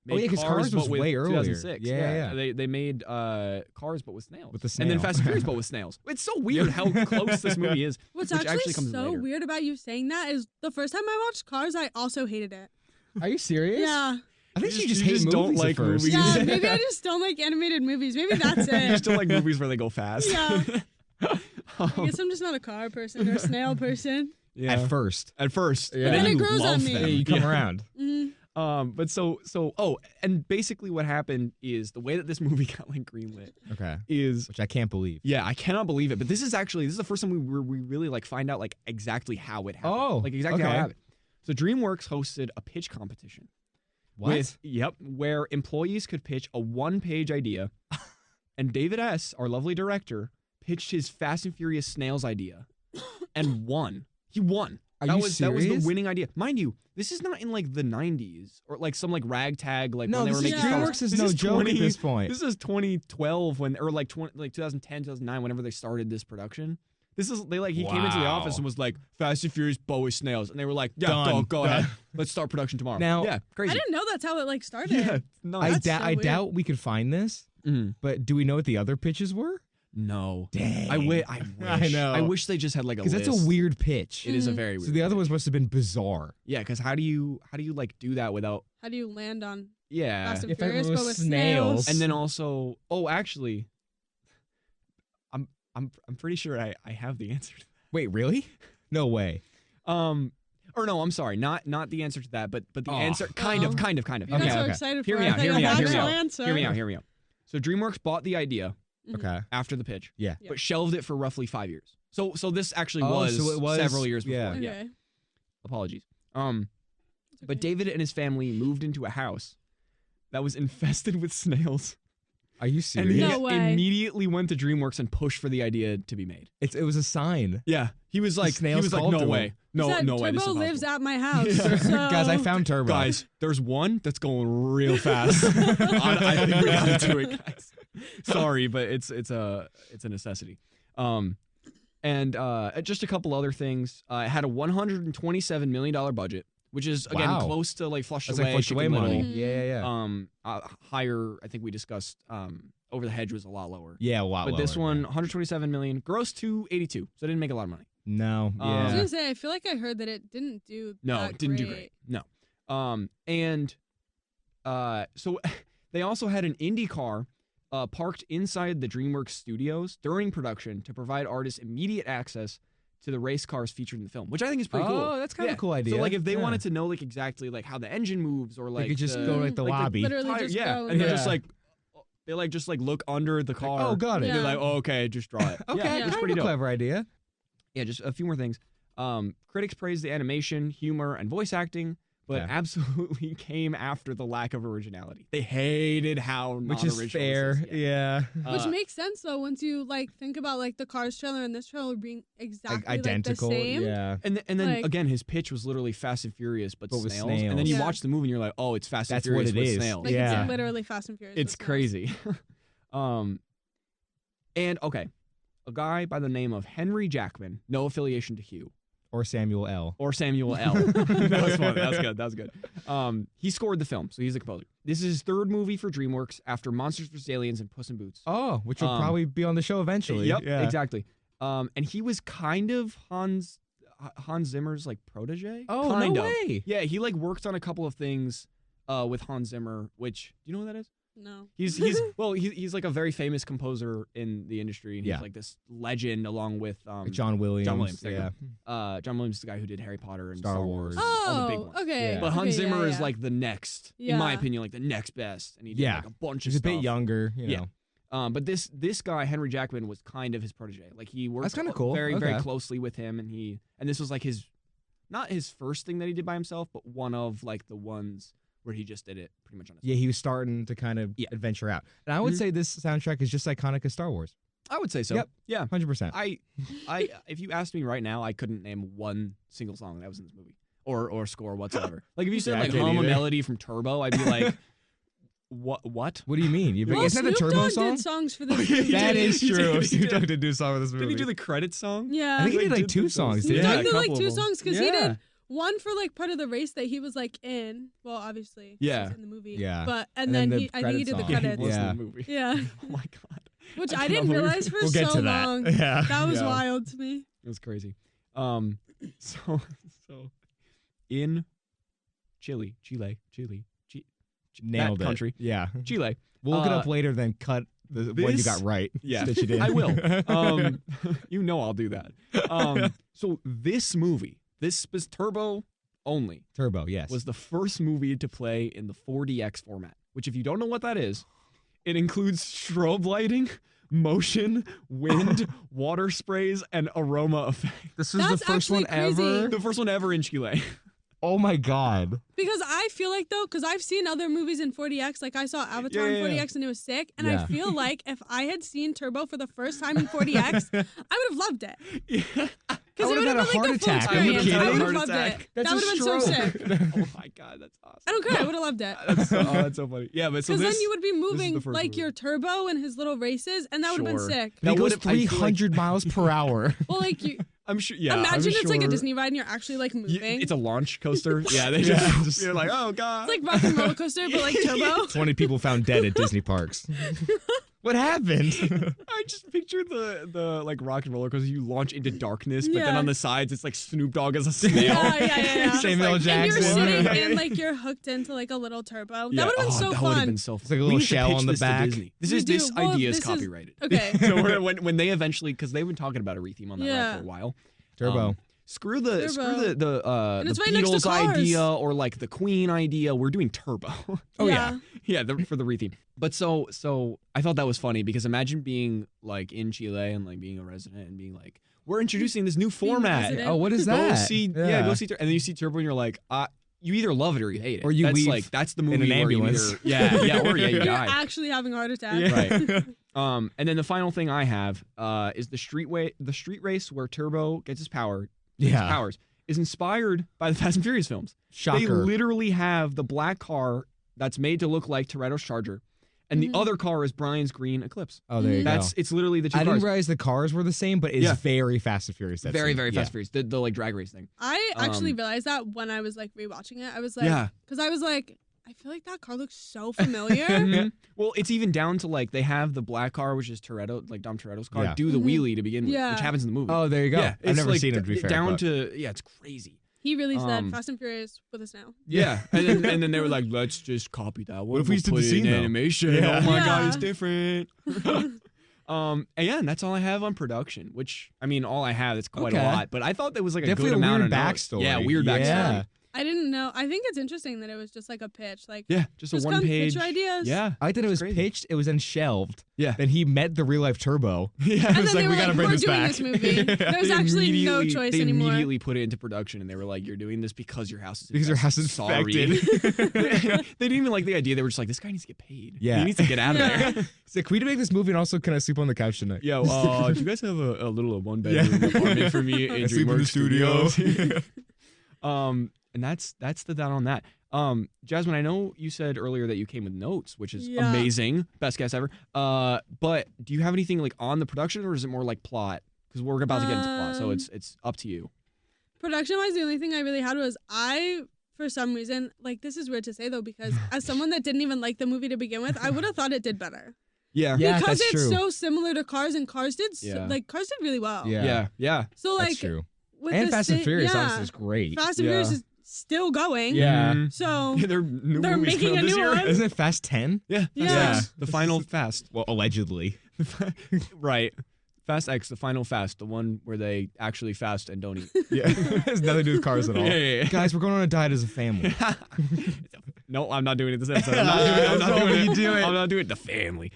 S1: made
S2: Oh, yeah, 'cause Cars
S1: but
S2: was
S1: with
S2: way earlier.
S1: 2006.
S2: Yeah.
S1: They made Cars but with snails.
S2: With the
S1: And then
S2: snail.
S1: Fast and Furious but with snails. It's so weird how close this movie is.
S3: What's
S1: which
S3: actually
S1: comes
S3: so
S1: later.
S3: weird about you saying that is the first time I watched Cars, I also hated it.
S2: Are you serious?
S3: Yeah.
S2: I think you
S1: You
S2: just
S1: just
S2: hate
S1: don't
S2: movies
S1: like
S2: at first.
S1: movies.
S3: Yeah, maybe I just don't like animated movies. Maybe that's
S1: You
S3: it.
S1: just don't like movies where they go fast.
S3: Yeah. I guess I'm just not a car person or a snail person.
S1: Yeah.
S2: At first.
S1: At first.
S2: Yeah.
S1: And
S3: Then
S1: then
S3: it
S1: you
S3: grows on
S1: love
S3: me.
S1: them.
S2: Yeah, you come
S1: Yeah.
S2: around.
S3: Mhm.
S1: But so and basically what happened is the way that this movie got like greenlit
S2: Okay.
S1: is
S2: Which I can't believe.
S1: yeah, I cannot believe it. But this is the first time we really like find out like exactly how it happened.
S2: Oh,
S1: like exactly how it
S2: okay.
S1: happened. So DreamWorks hosted a pitch competition.
S2: What?
S1: Where employees could pitch a one-page idea, and David S., our lovely director, pitched his Fast and Furious Snails idea, and won. He won.
S2: Are
S1: that
S2: you
S1: was
S2: serious?
S1: the winning idea. Mind you, this is not in like the 90s or like some like ragtag like
S2: No,
S1: when they
S2: this
S1: were
S2: is
S1: making
S3: Yeah.
S1: Star Wars.
S2: DreamWorks is
S1: This
S2: no joke
S1: 20
S2: at this point.
S1: This is 2012 when or like 2010, 2009 whenever they started this production. This is he came into the
S2: Wow.
S1: office and was like Fast and Furious but with snails, and they were like, yeah,
S2: Done.
S1: go
S2: Done.
S1: ahead, let's start production tomorrow.
S2: Now-
S1: yeah, crazy.
S3: I didn't know that's how it like started.
S1: Yeah, no,
S2: I,
S3: That's so
S2: I
S3: weird.
S2: doubt we could find this, but do we know what the other pitches were?
S1: no.
S2: Dang.
S1: I wish.
S2: I know.
S1: I wish they just had like a
S2: Because
S1: list.
S2: that's a weird pitch.
S1: It is a very weird.
S2: So the other
S1: pitch.
S2: ones must have been bizarre.
S1: Yeah, because how do you like do that without?
S3: How do you land on
S1: Yeah,
S3: Fast and
S2: If it
S3: Furious
S2: was
S3: but with
S2: snails.
S3: snails?
S1: and then also, actually, I'm pretty sure I have the answer. To
S2: Wait, really? No way.
S1: or no, I'm sorry, not the answer to that, but the
S2: Oh.
S1: answer kind of.
S3: You
S2: Okay,
S3: got so
S2: okay.
S3: excited
S1: Hear
S3: for
S1: me
S3: it.
S1: out.
S3: I thought
S1: Hear
S3: you
S1: me
S3: had
S1: out.
S3: the
S1: Hear me
S3: actual
S1: out.
S3: answer.
S1: Hear me out. So DreamWorks bought the idea
S3: Mhm.
S2: Okay.
S1: after the pitch,
S2: Yeah.
S3: Yeah.
S1: but shelved it for roughly 5 years. So this actually
S2: Oh,
S1: was,
S2: so it was-
S1: several years before.
S2: yeah.
S1: Yeah.
S3: Okay.
S1: Apologies.
S3: It's
S1: But
S3: okay.
S1: David and his family moved into a house that was infested with snails.
S2: Are you
S1: And
S2: serious?
S1: he
S3: No way.
S1: immediately went to DreamWorks and pushed for the idea to be made.
S2: It was a sign.
S1: Yeah, he was like,
S2: snails called
S1: no
S2: to
S1: way,
S2: him.
S1: no,
S3: He said,
S1: no way. This is
S3: Turbo lives
S1: impossible.
S3: at my house.
S1: Yeah.
S3: So
S2: Guys, I found Turbo.
S1: Guys, there's one that's going real fast. I think we gotta do it, guys. Sorry, but it's a necessity. And just a couple other things. It had a $127 million budget, which is again
S2: Wow.
S1: close to like Flushed
S2: That's
S1: Away,
S2: like Flushed Away
S1: Chicken
S2: money.
S1: Little.
S3: Mhm.
S2: Yeah.
S1: Higher, I think we discussed. Over the Hedge was a lot lower.
S2: Yeah, a lot
S1: But this
S2: lower,
S1: one,
S2: yeah.
S1: 127 million, gross 282, so it didn't make a lot of money.
S2: No.
S3: I was
S2: Yeah.
S3: gonna say, I feel like I heard that it didn't do.
S1: No,
S3: that
S1: it didn't do great. No. So they also had an Indy car parked inside the DreamWorks studios during production to provide artists immediate access to the race cars featured in the film, which I think is pretty cool.
S2: Oh, that's kind of a cool idea.
S1: So like if they wanted to know like exactly like how the engine moves or like
S2: they could just go like the lobby.
S3: Literally just go
S1: and
S3: there.
S1: just like they just look under the car.
S2: Oh, got it.
S1: And they're like, oh, okay, just draw it.
S2: Okay,
S1: it's
S2: kind
S1: pretty
S2: of a
S1: dope.
S2: clever idea.
S1: Yeah, just a few more things. Critics praised the animation, humor, and voice acting, but absolutely came after the lack of originality. They hated how
S2: which is fair.
S1: This is.
S2: Yeah.
S3: Which makes sense though once you like think about like the Cars trailer and this trailer being exactly
S2: identical.
S3: Like, the same.
S2: Yeah.
S1: And then
S3: like,
S1: again, his pitch was literally Fast and Furious, but
S2: with
S1: snails.
S2: snails.
S1: And then you watch the movie and you're like, oh, it's Fast and Furious with snails.
S3: Like
S2: yeah.
S3: it's literally Fast and Furious.
S1: It's crazy. And okay, a guy by the name of Henry Jackman, no affiliation to Hugh.
S2: Or Samuel L.
S1: That was funny. That was good. He scored the film, so he's the composer. This is his third movie for DreamWorks after Monsters vs. Aliens and Puss in Boots.
S2: Oh, which will probably be on the show eventually.
S1: Yep,
S2: yeah.
S1: exactly. And he was kind of Hans Zimmer's like protege.
S2: Oh,
S1: kind
S2: no
S1: of.
S2: way.
S1: Yeah, he like worked on a couple of things with Hans Zimmer, which do you know who that is?
S3: No.
S1: He's like a very famous composer in the industry. And he's like this legend along with
S2: John Williams.
S1: John Williams,
S2: yeah.
S1: John Williams is the guy who did Harry Potter and
S2: Star Wars.
S1: all the big ones.
S3: Okay.
S2: Yeah.
S1: But Hans
S3: Okay,
S1: Zimmer
S3: yeah.
S1: is like the next, in my opinion, like the next best. And he did like a bunch of
S2: He's
S1: stuff.
S2: a bit younger, you know.
S1: But this guy Henry Jackman was kind of his protege. Like he worked
S2: That's kinda cool.
S1: very
S2: Okay.
S1: closely with him, and this was like his not his first thing that he did by himself, but one of like the ones where he just did it pretty much on his own.
S2: Yeah, he was starting to kind of adventure out. And I would say this soundtrack is just iconic as Star Wars.
S1: I would say so.
S2: Yep.
S1: Yeah.
S2: 100%.
S1: I if you asked me right now, I couldn't name one single song that was in this movie or score whatsoever. Like if you said
S2: Yeah, I
S1: like
S2: can't
S1: hum a
S2: either.
S1: melody from Turbo, I'd be like, what?
S2: What do you mean?
S3: Well,
S2: Isn't that the
S3: Snoop
S2: Turbo
S3: Dogg
S2: song?
S3: did songs for this movie.
S2: That is
S1: He did,
S2: true.
S1: he
S2: Snoop
S1: did.
S2: Dogg did do a song with this movie.
S1: Did he do the credit song?
S3: Yeah.
S2: I think he did like
S1: did
S2: 2
S1: the
S2: songs.
S3: Snoop
S2: Did
S3: Dogg
S2: he?
S3: did like
S1: couple
S3: 2
S1: of them.
S3: songs because he
S2: Yeah.
S3: did one for like part of the race that he was like in. Well, obviously, 'cause
S1: Yeah.
S3: he's in the movie.
S2: Yeah.
S3: But
S2: And
S3: then
S2: then the
S3: I think he did the
S2: credit song.
S3: credits.
S1: He was
S2: Yeah.
S1: in the movie.
S3: Yeah.
S1: Oh my god.
S3: Which
S1: I
S3: I didn't
S1: cannot believe
S3: realize for
S2: We'll get
S3: so
S2: to that.
S3: long.
S2: Yeah.
S3: That was
S1: Yeah.
S3: wild to me.
S1: It was crazy. So in Chile,
S2: Nailed
S1: that
S2: it.
S1: country.
S2: Yeah.
S1: Chile.
S2: We'll look it up later, then cut the one you
S1: this-
S2: got right.
S1: Yeah,
S2: Stitch it in.
S1: I will. You know I'll do that. So this movie, this was Turbo only,
S2: Turbo, yes.
S1: was the first movie to play in the 4DX format, which if you don't know what that is, it includes strobe lighting, motion, wind, water sprays, and aroma effects.
S2: This was
S3: That's
S2: the first one
S3: actually crazy.
S2: ever.
S1: The first one ever in Chile.
S2: Oh my god.
S3: Because I feel like though, because I've seen other movies in 4DX, like I saw Avatar
S1: Yeah,
S3: in
S1: yeah,
S3: 4DX and it was sick. And
S2: Yeah.
S3: I feel like if I had seen Turbo for the first time in 4DX, I would have loved it.
S1: Yeah.
S3: Because it
S2: would've
S3: would
S2: had
S3: have
S2: a
S3: been
S2: heart
S3: like the full
S2: attack. Are you
S3: experience.
S2: kidding?
S3: I would have
S1: Heart
S3: loved
S1: attack.
S3: it.
S2: That's
S3: that
S2: a
S3: would have been so
S2: stroke.
S3: sick.
S1: Oh my god, that's awesome.
S3: I don't care. I would have loved it.
S1: That's so funny. Yeah, but so
S3: Because
S1: this,
S3: then you would be
S1: is the
S3: moving
S1: first
S3: like
S1: movie.
S3: your Turbo and his little races, and that would have been
S1: Sure.
S3: sick.
S2: He goes
S1: would've- I feel like-
S2: 300 miles per hour.
S3: Well, like you
S1: I'm sure. Yeah,
S3: imagine
S1: I'm
S3: it's like a
S1: sure-
S3: Disney ride and you're actually like moving.
S1: It's a launch coaster. Yeah, they
S2: Yeah.
S1: just you're like, oh god.
S3: It's like Rock and Roller Coaster, but like Turbo.
S2: 20 people found dead at Disney parks. What happened?
S1: I just pictured the like rock and roller coaster. You launch into darkness, but then
S3: Yeah.
S1: on the sides it's like Snoop Dogg as a snail.
S3: Yeah.
S2: Samuel
S1: like-
S3: And you're
S2: Jackson.
S3: sitting and like you're hooked into like a little turbo. That
S1: Yeah.
S3: would have been so
S1: that would have
S3: fun.
S1: been so fun.
S2: It's like a
S1: We
S2: little
S1: need to
S2: shell
S1: pitch
S2: on the
S1: this to
S2: back.
S1: Disney. This
S3: We
S1: is
S3: do.
S1: this
S3: Well,
S1: idea is
S3: this is-
S1: copyrighted.
S3: Okay.
S1: So when they eventually, because they've been talking about a retheme on that ride for a while.
S2: Turbo.
S1: Screw the
S3: And it's
S1: the
S3: right next to
S1: Beatles
S3: Cars.
S1: idea or like the Queen idea. We're doing Turbo.
S2: Oh, yeah.
S1: Yeah, for the retheme. But so I thought that was funny because imagine being like in Chile and like being a resident and being like, we're introducing this new format.
S3: resident.
S2: Oh, what is
S1: Go
S2: that?
S1: see, go see, and then you see Turbo and you're like, you either love it or you hate it,
S2: Or you
S1: that's
S2: leave
S1: like that's the movie
S2: in an
S1: where you
S2: ambulance.
S1: either, or you
S3: You're
S1: die.
S3: actually having a heart attack.
S1: Right. And then the final thing I have is the street race where Turbo gets his powers is inspired by the Fast and Furious films.
S2: Shocker.
S1: They literally have the black car that's made to look like Toretto's Charger, and the other car is Brian's green Eclipse.
S2: Oh, there you go.
S1: It's literally the two
S2: I
S1: cars.
S2: didn't realize the cars were the same, but it's
S1: Yeah.
S2: very Fast and Furious. That
S1: Very,
S2: scene.
S1: very
S2: Yeah.
S1: Fast and Furious. The like drag race thing.
S3: I actually realized that when I was like rewatching it. I was like,
S1: Yeah.
S3: because I was like, I feel like that car looks so familiar.
S1: Mhm. Well, it's even down to like they have the black car, which is Toretto, like Dom Toretto's car,
S2: Yeah.
S1: do the wheelie to begin with,
S3: Yeah.
S1: which happens in the movie.
S2: Oh, there you go.
S1: Yeah,
S2: I've
S1: it's
S2: never
S1: like
S2: seen it, to be fair.
S1: down
S2: but-
S1: to it's crazy.
S3: He really said
S1: Um,
S3: Fast and Furious with us now.
S1: Yeah, and then they were like, let's just copy that.
S2: What if we
S1: We'll
S2: just did
S1: put
S2: the
S1: it
S2: scene,
S1: in
S2: though?
S1: animation?
S2: Yeah.
S1: Oh my god,
S3: Yeah.
S1: it's different. And yeah, and that's all I have on production. Which I mean, all I have is quite a lot. But I thought that was like
S2: definitely
S1: a good amount
S2: weird
S1: of
S2: backstory.
S1: Yeah, weird backstory.
S3: I didn't know. I think it's interesting that it was just like a pitch. Like
S1: just a one page.
S3: Pitch your ideas.
S1: Yeah,
S2: I thought it was
S1: crazy.
S2: pitched. It was then shelved.
S1: Yeah.
S2: Then he met the real life Turbo.
S1: Yeah,
S3: And
S2: it was
S3: then
S2: like we gotta bring
S3: we're
S2: this
S3: doing
S2: back.
S3: this movie. There's actually no choice
S1: they
S3: anymore.
S1: They immediately put it into production, and they were like, "You're doing this because your house is
S2: infected."
S1: They didn't even like the idea. They were just like, "This guy needs to get paid.
S2: Yeah.
S1: He needs to get out of there."
S2: So can we make this movie and also can I sleep on the couch tonight?
S1: Yo, do you guys have a little one bedroom apartment for me in
S2: I sleep in the
S1: DreamWorks
S2: studio.
S1: Studios? And that's the down on that. Jasmine, I know you said earlier that you came with notes, which is amazing, best guess ever. But do you have anything like on the production, or is it more like plot? Because we're about to get into plot, so it's up to you.
S3: Production-wise, the only thing I really had was for some reason, like this is weird to say though, because as someone that didn't even like the movie to begin with, I would have thought it did better.
S1: Yeah,
S3: because
S2: that's
S3: it's
S2: true.
S3: so similar to Cars, and Cars did Cars did really well.
S1: Yeah.
S3: So like,
S2: that's true.
S3: with
S2: And
S3: the
S2: Fast and Furious
S3: yeah,
S2: obviously is great.
S3: Fast and Furious is still going.
S2: Yeah.
S3: So
S1: they're
S3: making a new one.
S2: Isn't it Fast 10?
S1: Yeah.
S3: Yeah.
S1: The final Fast.
S2: Well, allegedly.
S1: Right. Fast X, the final Fast, the one where they actually fast and don't eat.
S2: Yeah. It has nothing to do with cars at all.
S1: Yeah.
S2: Guys, we're going on a diet as a family.
S1: No, I'm not doing it this episode. I'm not doing it. I'm not doing it. The family.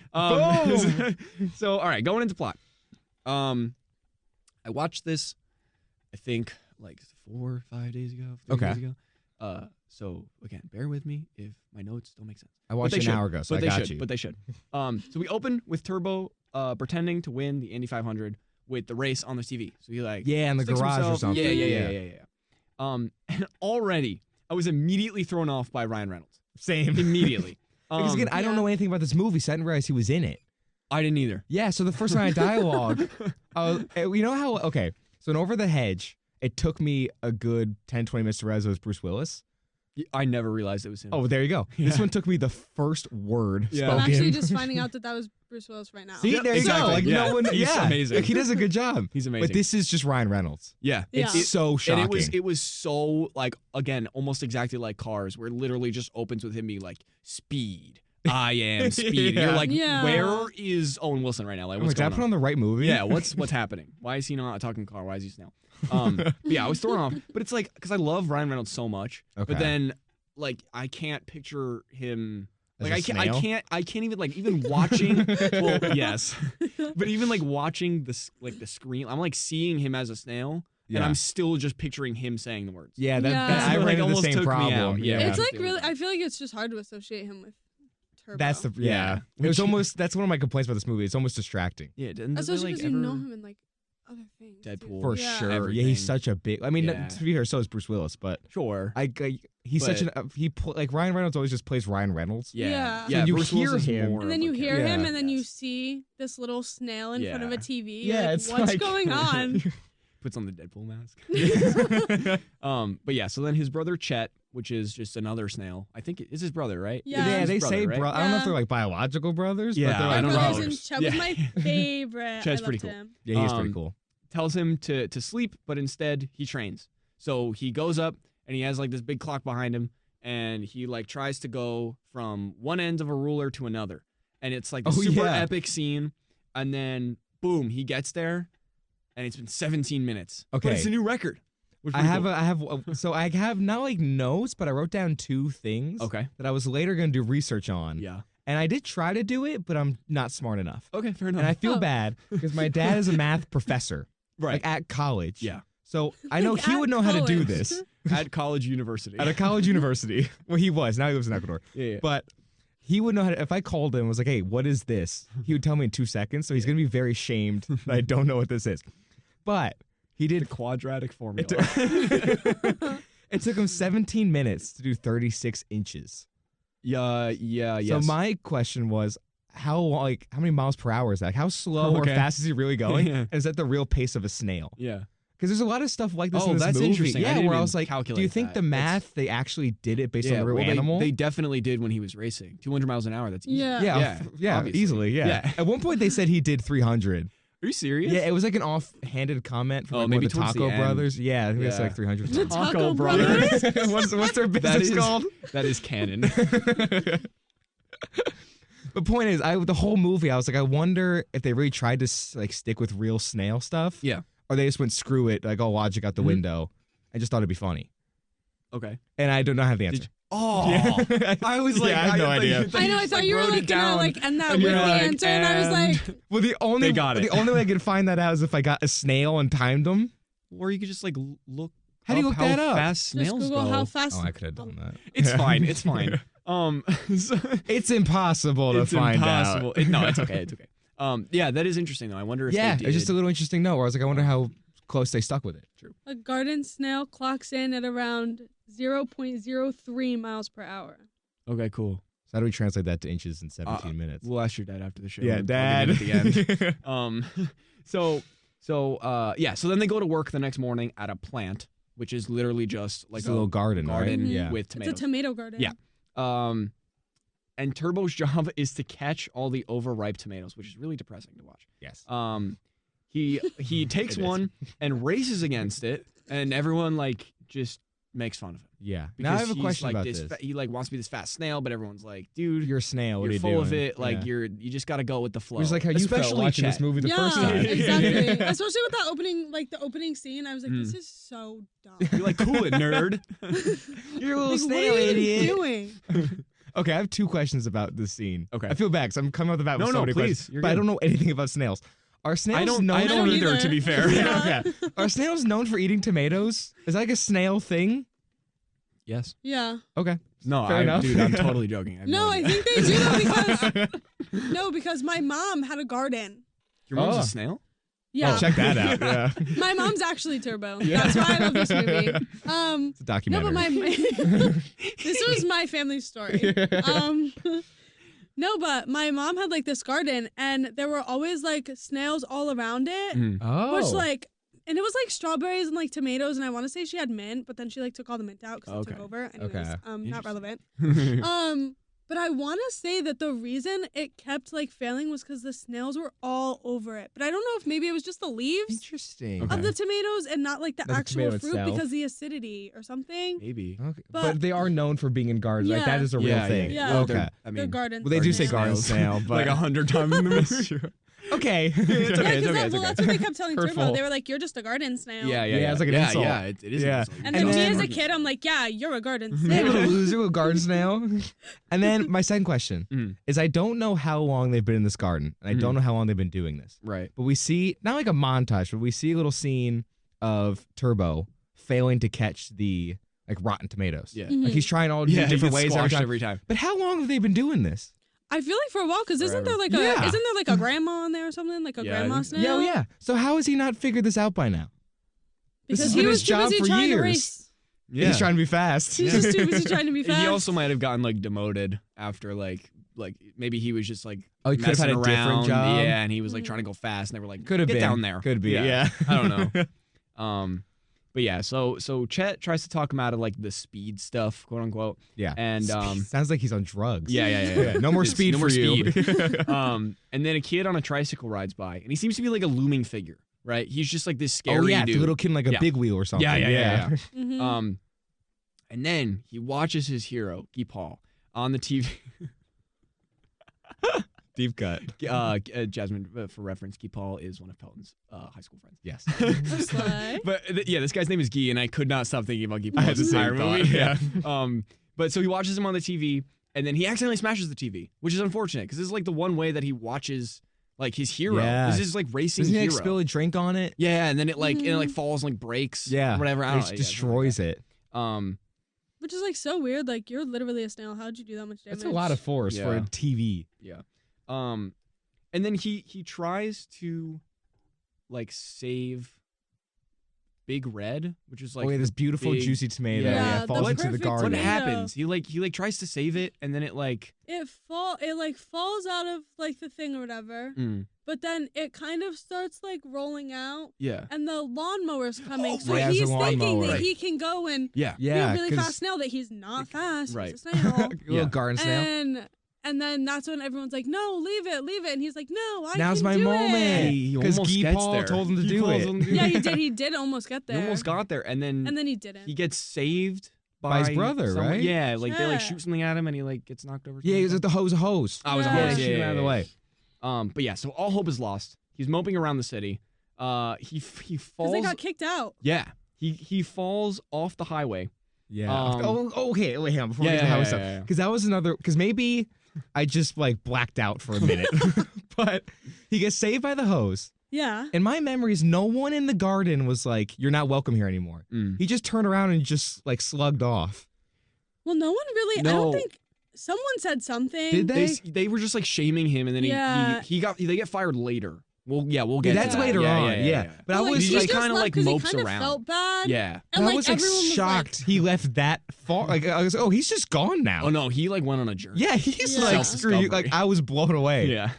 S1: So, all right, going into plot. I watched this, I think, like 4 or 5 days ago. 3 days ago. So again, bear with me if my notes don't make sense.
S2: I watched it an hour ago, so I got you.
S1: But they should. So we open with Turbo pretending to win the Indy 500 with the race on the TV. So he like
S2: in the
S1: sticks
S2: garage
S1: himself.
S2: or something.
S1: Yeah. And already I was immediately thrown off by Ryan Reynolds.
S2: Same.
S1: Immediately.
S2: Because again, I don't know anything about this movie, so I didn't realize he was in it.
S1: I didn't either.
S2: Yeah, so the first line of dialogue, you know how, okay, so in Over the Hedge, it took me a good 10, 20 minutes to realize it was Bruce Willis.
S1: I never realized it was him.
S2: Oh, there you go. Yeah. This one took me the first word spoken.
S3: I'm actually just finding out that was Bruce Willis right now.
S2: See, there you go. Like, no one,
S1: He's amazing.
S2: Like, he does a good job.
S1: He's amazing.
S2: But this is just Ryan Reynolds.
S1: Yeah.
S2: It's so shocking.
S1: And it was so, like, again, almost exactly like Cars, where it literally just opens with him being like, speed. I am speed.
S2: Yeah.
S1: You're like, where is Owen Wilson right now? Like, what's going on?
S2: Did I put on the right movie?
S1: Yeah, what's happening? Why is he not a talking car? Why is he snail? But yeah, I was thrown off. But it's like, because I love Ryan Reynolds so much.
S2: Okay.
S1: But then, like, I can't picture him.
S2: As
S1: Like
S2: a
S1: I can't even like even watching. Well, yes, but even like watching this like the screen, I'm like seeing him as a snail, and I'm still just picturing him saying the words.
S2: Yeah,
S3: Yeah.
S2: I
S1: Like,
S2: ran into the
S1: almost
S2: same
S1: took me
S2: problem.
S1: out. Yeah.
S3: It's like really, I feel like it's just hard to associate him with Turbo.
S2: That's the It was almost that's one of my complaints about this movie. It's almost distracting.
S1: Yeah, doesn't
S3: especially
S1: like
S3: because you know him in like other things.
S1: Deadpool.
S2: For
S3: Yeah.
S2: sure.
S1: Everything.
S2: Yeah, he's such a big. I mean,
S1: Yeah.
S2: to be fair, so is Bruce Willis, but
S1: Sure.
S2: he's
S1: But-
S2: such an like Ryan Reynolds always just plays Ryan Reynolds.
S3: Yeah.
S1: Yeah.
S2: So you
S1: Bruce
S2: hear
S1: Willis is
S2: him.
S1: more
S3: And then
S1: of
S3: you
S1: a
S3: hear
S1: character.
S3: him, and then you
S1: Yes.
S3: see this little snail in front of a TV.
S2: Yeah,
S3: You're like,
S2: it's
S3: what's
S2: like-
S3: going on?
S1: Puts on the Deadpool mask. But yeah, so then his brother Chet, which is just another snail. I think it is his brother, right?
S3: Yeah.
S2: Yeah,
S1: His
S2: they
S1: brother,
S2: say
S1: right?
S2: I don't know if
S3: Yeah.
S2: they're like biological brothers,
S1: Yeah,
S2: but they're
S1: I
S2: like
S1: don't know.
S3: Brothers and
S2: brothers.
S3: Chet was my favorite.
S1: Chet's
S3: I
S1: pretty
S3: loved
S1: cool.
S3: him.
S2: Yeah, he's pretty
S1: Um,
S2: cool.
S1: Tells him to sleep, but instead he trains. So he goes up and he has like this big clock behind him, and he like tries to go from one end of a ruler to another, and it's like this super epic scene, and then boom, he gets there, and it's been 17 minutes.
S2: Okay.
S1: But it's a new record.
S2: I have not like notes, but I wrote down 2 things
S1: Okay.
S2: that I was later going to do research on.
S1: Yeah.
S2: And I did try to do it, but I'm not smart enough.
S1: Okay, fair enough.
S2: And I feel
S3: Oh.
S2: bad because my dad is a math professor,
S1: right.
S2: like at college.
S1: Yeah.
S2: So I know
S3: Like,
S2: he
S3: at
S2: would know how to do
S3: college.
S2: this
S1: At college university.
S2: at a college university. Well, he was. Now he lives in Ecuador.
S1: yeah.
S2: But he would know how to, if I called him and was like, hey, what is this? He would tell me in 2 seconds. So he's going to be very shamed that I don't know what this is. But he did.
S1: The quadratic formula.
S2: It took him 17 minutes to do 36 inches.
S1: Yeah.
S2: So my question was, how many miles per hour is that? Like, how slow or
S1: Okay.
S2: fast is he really going?
S1: Yeah.
S2: And is that the real pace of a snail?
S1: Yeah.
S2: Because there's a lot of stuff like this
S1: Oh,
S2: in this
S1: that's
S2: movie.
S1: interesting. I
S2: Yeah,
S1: didn't
S2: where I
S1: even
S2: was like, do you
S1: calculate
S2: think
S1: that.
S2: the math they actually did it based on the real
S1: well,
S2: animal?
S1: They definitely did when he was racing. 200 miles an hour. That's easy.
S3: Yeah.
S2: yeah,
S1: obviously.
S2: easily, yeah.
S1: Yeah.
S2: At one point they said he did 300.
S1: Are you serious?
S2: Yeah, it was like an offhanded comment from
S1: Oh,
S2: like,
S1: maybe
S2: one of the
S1: towards the
S2: Taco
S1: end.
S2: Brothers. Yeah, I think it's
S1: Yeah.
S2: like 300.
S3: The Taco
S1: Brothers.
S3: Brothers?
S2: what's their business called?
S1: That is canon.
S2: The point is, the whole movie, I was like, I wonder if they really tried to like stick with real snail stuff.
S1: Yeah.
S2: Or they just went screw it, like all logic out the window. I just thought it'd be funny.
S1: Okay.
S2: And I do not have the answer.
S1: I was like,
S2: I have no idea.
S3: I know. I thought you were like gonna like end that with the
S1: like,
S3: answer, and I was like,
S2: well, the only way I could find that out is if I got a snail and timed them.
S1: Or you could just like look.
S2: How do you look that up?
S1: Fast
S3: just
S1: snails
S3: Google
S1: go.
S3: how fast.
S2: Oh, I could have done that.
S1: It's fine. It's fine.
S2: It's impossible to find out.
S1: No, it's okay. It's okay. Yeah, that is interesting though. I wonder if they did.
S2: It's just a little interesting note where I was like, I wonder how close they stuck with it.
S1: True.
S3: A garden snail clocks in at around 0.03 miles per hour.
S2: Okay, cool. So how do we translate that to inches in 17 minutes?
S1: We'll ask your dad after the show.
S2: Yeah, Dad.
S1: At the end. So then they go to work the next morning at a plant, which is literally just like
S2: a little garden, right?
S3: Mm-hmm.
S1: with tomatoes.
S3: It's a tomato garden.
S1: Yeah. And Turbo's job is to catch all the overripe tomatoes, which is really depressing to watch.
S2: Yes.
S1: He takes one and races against it, and everyone like just makes fun of him.
S2: Yeah.
S1: Because
S2: Now I have a
S1: he's,
S2: question
S1: like,
S2: about
S1: this.
S2: this.
S1: He like wants to be this fast snail, but everyone's like, dude,
S2: You're a snail. What are
S1: you're
S2: you
S1: full
S2: doing?
S1: of it. Like
S2: Yeah.
S1: you just got to go with the flow.
S2: It's like how you felt
S1: Especially
S2: watching
S1: Chet.
S2: this movie the
S3: Yeah,
S2: first time.
S3: exactly. Especially with that opening scene, I was like, this is so dumb.
S1: You're like, cool it, nerd.
S2: You're a little
S3: Like,
S2: snail
S3: what are you
S2: idiot.
S3: doing?
S2: Okay, I have 2 questions about this scene.
S1: Okay.
S2: I feel bad because I'm coming off the bat with
S1: No,
S2: so
S1: no,
S2: many
S1: please.
S2: questions.
S1: You're
S2: But I
S1: good.
S2: don't know anything about snails. Are snails
S1: I don't
S3: don't
S1: either,
S3: either.
S1: to be fair.
S3: Yeah.
S2: Okay. Are snails known for eating tomatoes? Is that like a snail thing?
S1: Yes.
S3: Yeah.
S2: Okay.
S1: No,
S2: Fair enough.
S1: dude, I'm totally joking. have
S3: No, I
S1: idea.
S3: think they do though because my mom had a garden.
S1: Your mom's
S2: Oh.
S1: a snail.
S3: Yeah.
S2: Oh, check that out. Yeah.
S3: My mom's actually Turbo.
S2: Yeah.
S3: That's why I love this movie.
S2: It's a
S3: No,
S2: documentary.
S3: but this was my family story. No, but my mom had like this garden, and there were always like snails all around it,
S2: Oh.
S3: which like, and it was like strawberries and like tomatoes, and I want to say she had mint, but then she like took all the mint out because it took
S1: Okay.
S3: over. Anyways,
S2: Okay.
S3: not relevant. But I want to say that the reason it kept like failing was because the snails were all over it. But I don't know if maybe it was just the leaves
S2: Interesting.
S3: of the tomatoes and not like the
S2: Not the
S3: actual
S2: tomato
S3: fruit
S2: itself.
S3: because the acidity or something.
S1: Maybe.
S2: Okay.
S3: But-
S2: But they are known for being in gardens. Like, that
S3: Yeah.
S2: is a real thing.
S3: yeah.
S1: Well,
S2: Okay.
S1: I
S3: They're
S1: mean,
S3: garden.
S2: Well, they do say
S3: snails.
S2: garden snail, but
S1: like 100 times in the movie.
S2: okay.
S1: It's okay.
S3: Yeah,
S1: It's okay.
S3: that's what they kept telling Turbo.
S2: Hurtful.
S3: They were like, "You're just a garden snail."
S1: Yeah,
S2: Yeah, it's like an insult.
S1: Yeah, it is.
S2: Yeah.
S1: An insult.
S3: And
S2: And
S3: then me
S2: then-
S3: as a kid, I'm like, "Yeah, you're a garden
S2: Hey,
S3: snail."
S2: little loser, little garden snail. And then my second question is I don't know how long they've been in this garden, and I don't know how long they've been doing this.
S1: Right.
S2: But we see, not like a montage, but we see a little scene of Turbo failing to catch the like rotten tomatoes.
S1: Yeah.
S3: Mhm.
S2: Like he's trying all these
S1: Yeah,
S2: different ways
S1: every time.
S2: But how long have they been doing this?
S3: I feel like for a while, because isn't there like
S2: Yeah.
S3: isn't there like a grandma on there or something, like a
S1: Yeah, I
S3: grandma
S1: think so.
S3: snail?
S2: Yeah. So how has he not figured this out by now? This
S3: Because
S2: has
S3: he
S2: been
S3: was
S2: his
S3: too
S2: job
S3: busy
S2: for
S3: trying
S2: years.
S3: to race.
S1: Yeah.
S2: He's trying to be fast.
S3: He's just too busy trying to be fast.
S1: He also might have gotten like demoted after like maybe he was just like
S2: Oh, he could have had
S1: messing
S2: a different
S1: around.
S2: job?
S1: Yeah, and he was like trying to go fast, and they were like,
S2: Could have
S1: get
S2: been
S1: down there.
S2: Could be. Yeah.
S1: I don't know. But yeah, so Chet tries to talk him out of like the speed stuff, quote unquote.
S2: Yeah.
S1: And
S2: Sounds like he's on drugs.
S1: yeah.
S2: No more speed
S1: no
S2: for
S1: more
S2: you.
S1: speed. And then a kid on a tricycle rides by, and he seems to be like a looming figure, right? He's just like this scary
S2: Oh yeah,
S1: dude.
S2: the little kid in like a
S1: Yeah.
S2: big wheel or something.
S1: Yeah.
S3: Mhm.
S1: And then he watches his hero, Guy Paul, on the TV.
S2: Deep cut.
S1: Jasmine, for reference, Guy Paul is one of Pelton's high school friends.
S2: Yes.
S3: Slay.
S1: But yeah, this guy's name is Guy, and I could not stop thinking about Guy Paul.
S2: I had the
S1: this
S2: same
S1: entire
S2: thought,
S1: movie.
S2: yeah.
S1: But so he watches him on the TV, and then he accidentally smashes the TV, which is unfortunate because this is like the one way that he watches like his hero.
S2: Yeah.
S1: This is like racing
S2: Doesn't he
S1: hero.
S2: like spill a drink on it?
S1: Yeah, and then it like falls and like breaks.
S2: Yeah.
S1: or whatever. I
S2: It
S1: don't
S2: just
S1: know.
S2: destroys it.
S3: Which is like so weird. Like you're literally a snail. How'd you do that much damage?
S2: That's a lot of force for a
S1: Yeah.
S2: TV.
S1: Yeah. And then he tries to like save Big Red, which is like
S2: oh yeah, this beautiful
S1: big-
S2: juicy tomato.
S1: Yeah.
S3: Yeah,
S2: falls
S3: the
S2: into the
S3: perfect
S2: garden.
S1: what
S3: tomato.
S1: happens? He like tries to save it, and then it like
S3: It like falls out of like the thing or whatever. But then it kind of starts like rolling out,
S1: yeah.
S3: and the lawnmower's coming. So
S2: right.
S3: he's
S2: There's a
S3: thinking
S2: lawnmower.
S3: that he can go and
S1: Yeah.
S3: be a
S2: Yeah,
S3: really
S2: 'cause-
S3: fast snail. That he's not fast.
S1: Right.
S3: He's a snail.
S2: little garden snail.
S3: And then that's when everyone's like, "No, leave it." And he's like, "No,
S2: Now's
S3: can
S2: my
S3: do
S2: moment.
S3: It.
S1: He
S2: Because
S1: almost
S2: Guy
S1: gets
S2: Paul
S1: there.
S2: told him to
S1: Guy
S2: do
S1: Paul
S2: it.
S1: told him to do
S3: Yeah,
S1: it.
S3: he did. He did almost get there.
S1: He almost got there, and then
S3: And then he didn't.
S1: he gets saved
S2: by his brother,
S1: someone.
S2: right?
S1: Yeah, like they like
S3: Yeah.
S1: shoot something at him and he like gets knocked over.
S2: Yeah, he was at the hose.
S1: I was a
S3: Yeah.
S1: host.
S2: Shoot him out of the way.
S1: But yeah, so all hope is lost. He's moping around the city. He
S3: Because
S1: falls.
S3: they got kicked out.
S1: Yeah, he falls off the highway.
S2: Yeah. Okay. Wait, hang on. Before we get to the highway stuff, because that was another. Because maybe I just like blacked out for a minute, but he gets saved by the hose.
S3: Yeah.
S2: In my memories, no one in the garden was like, "You're not welcome here anymore." He just turned around and just like slugged off.
S3: Well, no one really.
S1: No.
S3: I don't think someone said something.
S2: Did they?
S1: They were just like shaming him, and then
S3: Yeah.
S1: they get fired later. Well, we'll get.
S2: That's
S1: to that.
S2: later on. Yeah. But I
S3: Well,
S2: was
S1: he
S2: like,
S1: just kinda,
S3: left
S1: like,
S3: 'cause
S1: mopes
S3: he kinda
S1: around.
S3: felt bad.
S1: Yeah.
S3: And
S2: I
S3: like
S2: was like
S3: everyone was
S2: shocked he left that far. Like I was, oh, he's just gone now.
S1: Oh no, he like went on a journey.
S2: Yeah, he's
S3: Yeah.
S2: like screw you. Like I was blown away.
S1: Yeah.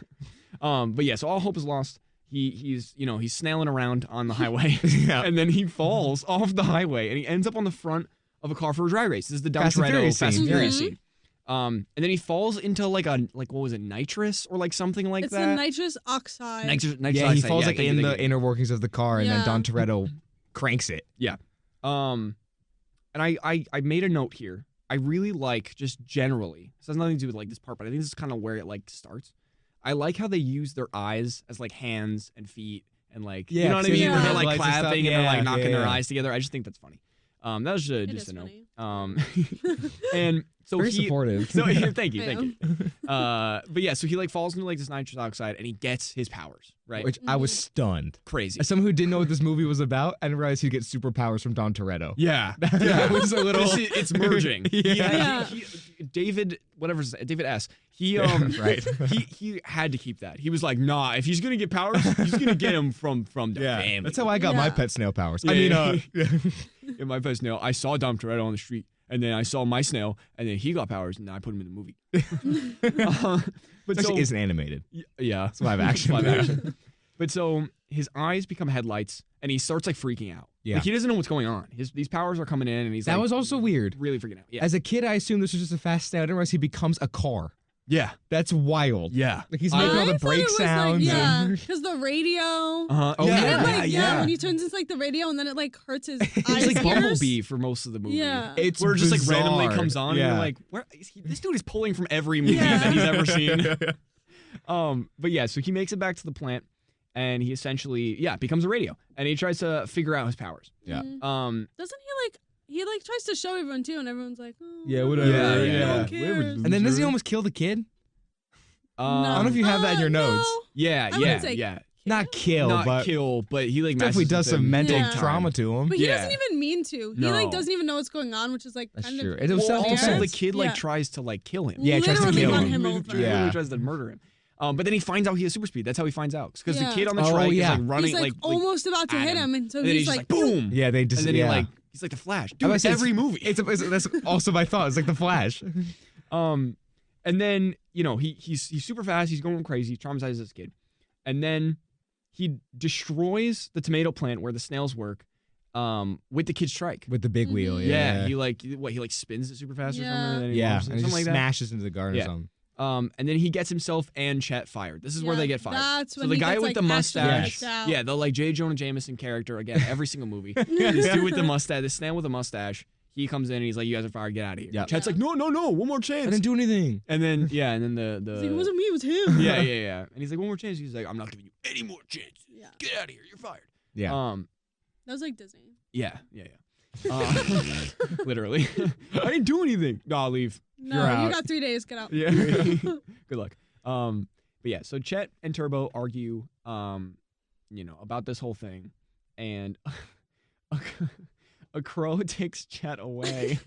S1: But yeah, so all hope is lost. He's snailing around on the highway,
S2: Yeah.
S1: and then he falls off the highway, and he ends up on the front of a car for a drag race. This is the Dom
S2: Fast and
S1: Toretto
S2: Furious
S1: Fast and
S2: scene.
S1: Furious
S3: Mhm.
S1: scene. And then he falls into like what was it, nitrous or like something like
S3: It's
S1: that.
S3: the nitrous oxide.
S1: Nitrous
S2: Yeah, he
S1: oxide.
S2: falls like
S1: thank
S2: in
S1: you,
S2: the
S1: thank you.
S2: inner workings of the car, and then
S3: Yeah.
S2: Don Toretto cranks it.
S1: And I made a note here. I really like just generally. This has nothing to do with like this part, but I think this is kind of where it like starts. I like how they use their eyes as like hands and feet and like you
S2: Yeah,
S1: know what I
S2: 'cause
S1: mean.
S3: yeah.
S1: Where they're
S2: Lights
S1: like
S2: and stuff.
S1: clapping and they're like
S2: Yeah,
S1: knocking their
S2: yeah.
S1: eyes together. I just think that's funny. That was
S3: It
S1: just
S3: is
S1: a note.
S3: funny.
S1: And so
S2: Very
S1: he.
S2: supportive.
S1: So thank you.
S3: Yeah.
S1: But yeah, so he like falls into like this nitrous oxide and he gets his powers right.
S2: Which I was stunned.
S1: Crazy.
S2: As someone who didn't know what this movie was about, I didn't realize he'd get superpowers from Don Toretto.
S1: Yeah.
S2: That was a little.
S1: It's merging.
S2: Yeah.
S1: David, David S. He
S2: Right.
S1: he had to keep that. He was like, nah, if he's gonna get powers, he's gonna get them from the family.
S2: That's how I got my
S3: Yeah.
S2: pet snail powers.
S1: Yeah,
S2: I mean,
S1: yeah. In my pet snail, I saw Dom Toretto on the street, and then I saw my snail, and then he got powers, and then I put him in the movie. But
S2: it
S1: so
S2: actually isn't animated.
S1: yeah,
S2: It's live action.
S1: live action. But so his eyes become headlights, and he starts like freaking out.
S2: Yeah.
S1: Like he doesn't know what's going on. These powers are coming in, and he's
S2: That
S1: like,
S2: was also weird.
S1: really freaking out. Yeah,
S2: As a kid, I assumed this was just a fast snail. I didn't realize he becomes a car.
S1: yeah,
S2: That's wild.
S1: yeah.
S2: Like he's making all the
S3: I thought it
S2: brake
S3: was
S2: sounds.
S3: Like, yeah,
S2: and-
S3: because the radio.
S1: Uh-huh.
S2: Oh,
S3: And
S2: yeah,
S3: it, like,
S2: yeah.
S3: when he turns into like the radio, and then it like hurts his eyes.
S1: He's like
S3: ears.
S1: Bumblebee for most of the movie.
S3: Yeah.
S2: It's
S1: Where it just like
S2: bizarre.
S1: randomly comes on, and
S2: Yeah.
S1: you're like, "Where is he? This dude is pulling from every movie
S3: Yeah.
S1: that he's ever seen." But yeah, so he makes it back to the plant, and he essentially becomes a radio, and he tries to figure out his powers.
S2: Yeah.
S3: Doesn't he like tries to show everyone too, and everyone's like, oh,
S2: Yeah, whatever.
S1: Yeah,
S3: no
S1: yeah.
S3: one cares.
S2: And then doesn't he almost kill the kid? I don't know if you have that in your
S3: no.
S2: notes.
S1: Yeah,
S3: I wouldn't say
S1: yeah.
S2: Not kill,
S1: Not
S2: but
S1: kill, but he like
S2: definitely
S1: messes
S2: does
S1: with
S2: some
S1: him
S2: mental
S1: big
S3: Yeah.
S1: time.
S2: trauma to him.
S3: But he
S1: Yeah.
S3: doesn't even mean to. He
S1: No.
S3: like doesn't even know what's going on, which is like
S2: That's
S3: kind
S2: true.
S3: of.
S2: It was
S1: Well, also,
S2: self-defense.
S1: the kid like
S3: Yeah.
S1: tries to like kill him.
S2: Yeah, he tries to
S3: Literally
S2: kill
S3: run
S2: him.
S3: him over.
S1: He
S2: Yeah.
S1: literally tries to murder him. But then he finds out he has super speed. That's how he finds out. Because
S3: Yeah.
S1: the kid on the
S2: Oh,
S1: trike
S2: yeah.
S1: is like running
S3: He's like, almost about to
S1: at
S3: hit
S1: him.
S3: him, and so
S1: and then
S3: he's
S1: just
S3: like,
S1: boom.
S2: Yeah, they just
S1: And then
S2: yeah.
S1: he's like the Flash.
S2: I
S1: Dude,
S2: was saying,
S1: every movie.
S2: That's also my thought. It's like the Flash.
S1: And then, he's super fast, he's going crazy, he traumatizes this kid. And then he destroys the tomato plant where the snails work with the kid's trike.
S2: With the big wheel,
S1: Yeah,
S2: yeah.
S1: he spins it super fast or
S3: Yeah.
S1: something. And then he
S2: Yeah,
S1: launches it,
S2: and it
S1: something
S2: just
S1: like that.
S2: smashes into the garden
S1: Yeah.
S2: or something.
S1: And then he gets himself and Chet fired. This is where they get fired.
S3: That's
S1: So
S3: when
S1: the
S3: he
S1: guy
S3: gets,
S1: with
S3: like,
S1: the
S3: actually
S1: mustache,
S3: kicked out.
S1: yeah, the like J. Jonah Jameson character again, every single movie. This dude with the mustache, this snail with a mustache, he comes in and he's like, "You guys are fired, get out of here."
S2: Yeah.
S1: Chet's like, "No, one more chance."
S2: I didn't do anything.
S1: And then the
S3: He's like, it wasn't me, it was him.
S1: yeah. And he's like, "One more chance." He's like, "I'm not giving you any more chances.
S3: Yeah.
S1: Get out of here. You're fired."
S2: Yeah.
S3: That was like Disney.
S1: Yeah. Literally. I didn't do anything. No, I'll leave.
S3: No,
S2: You're out.
S3: you got 3 days. Get out.
S1: Yeah. Good luck. But yeah, so Chet and Turbo argue, about this whole thing, and a crow takes Chet away.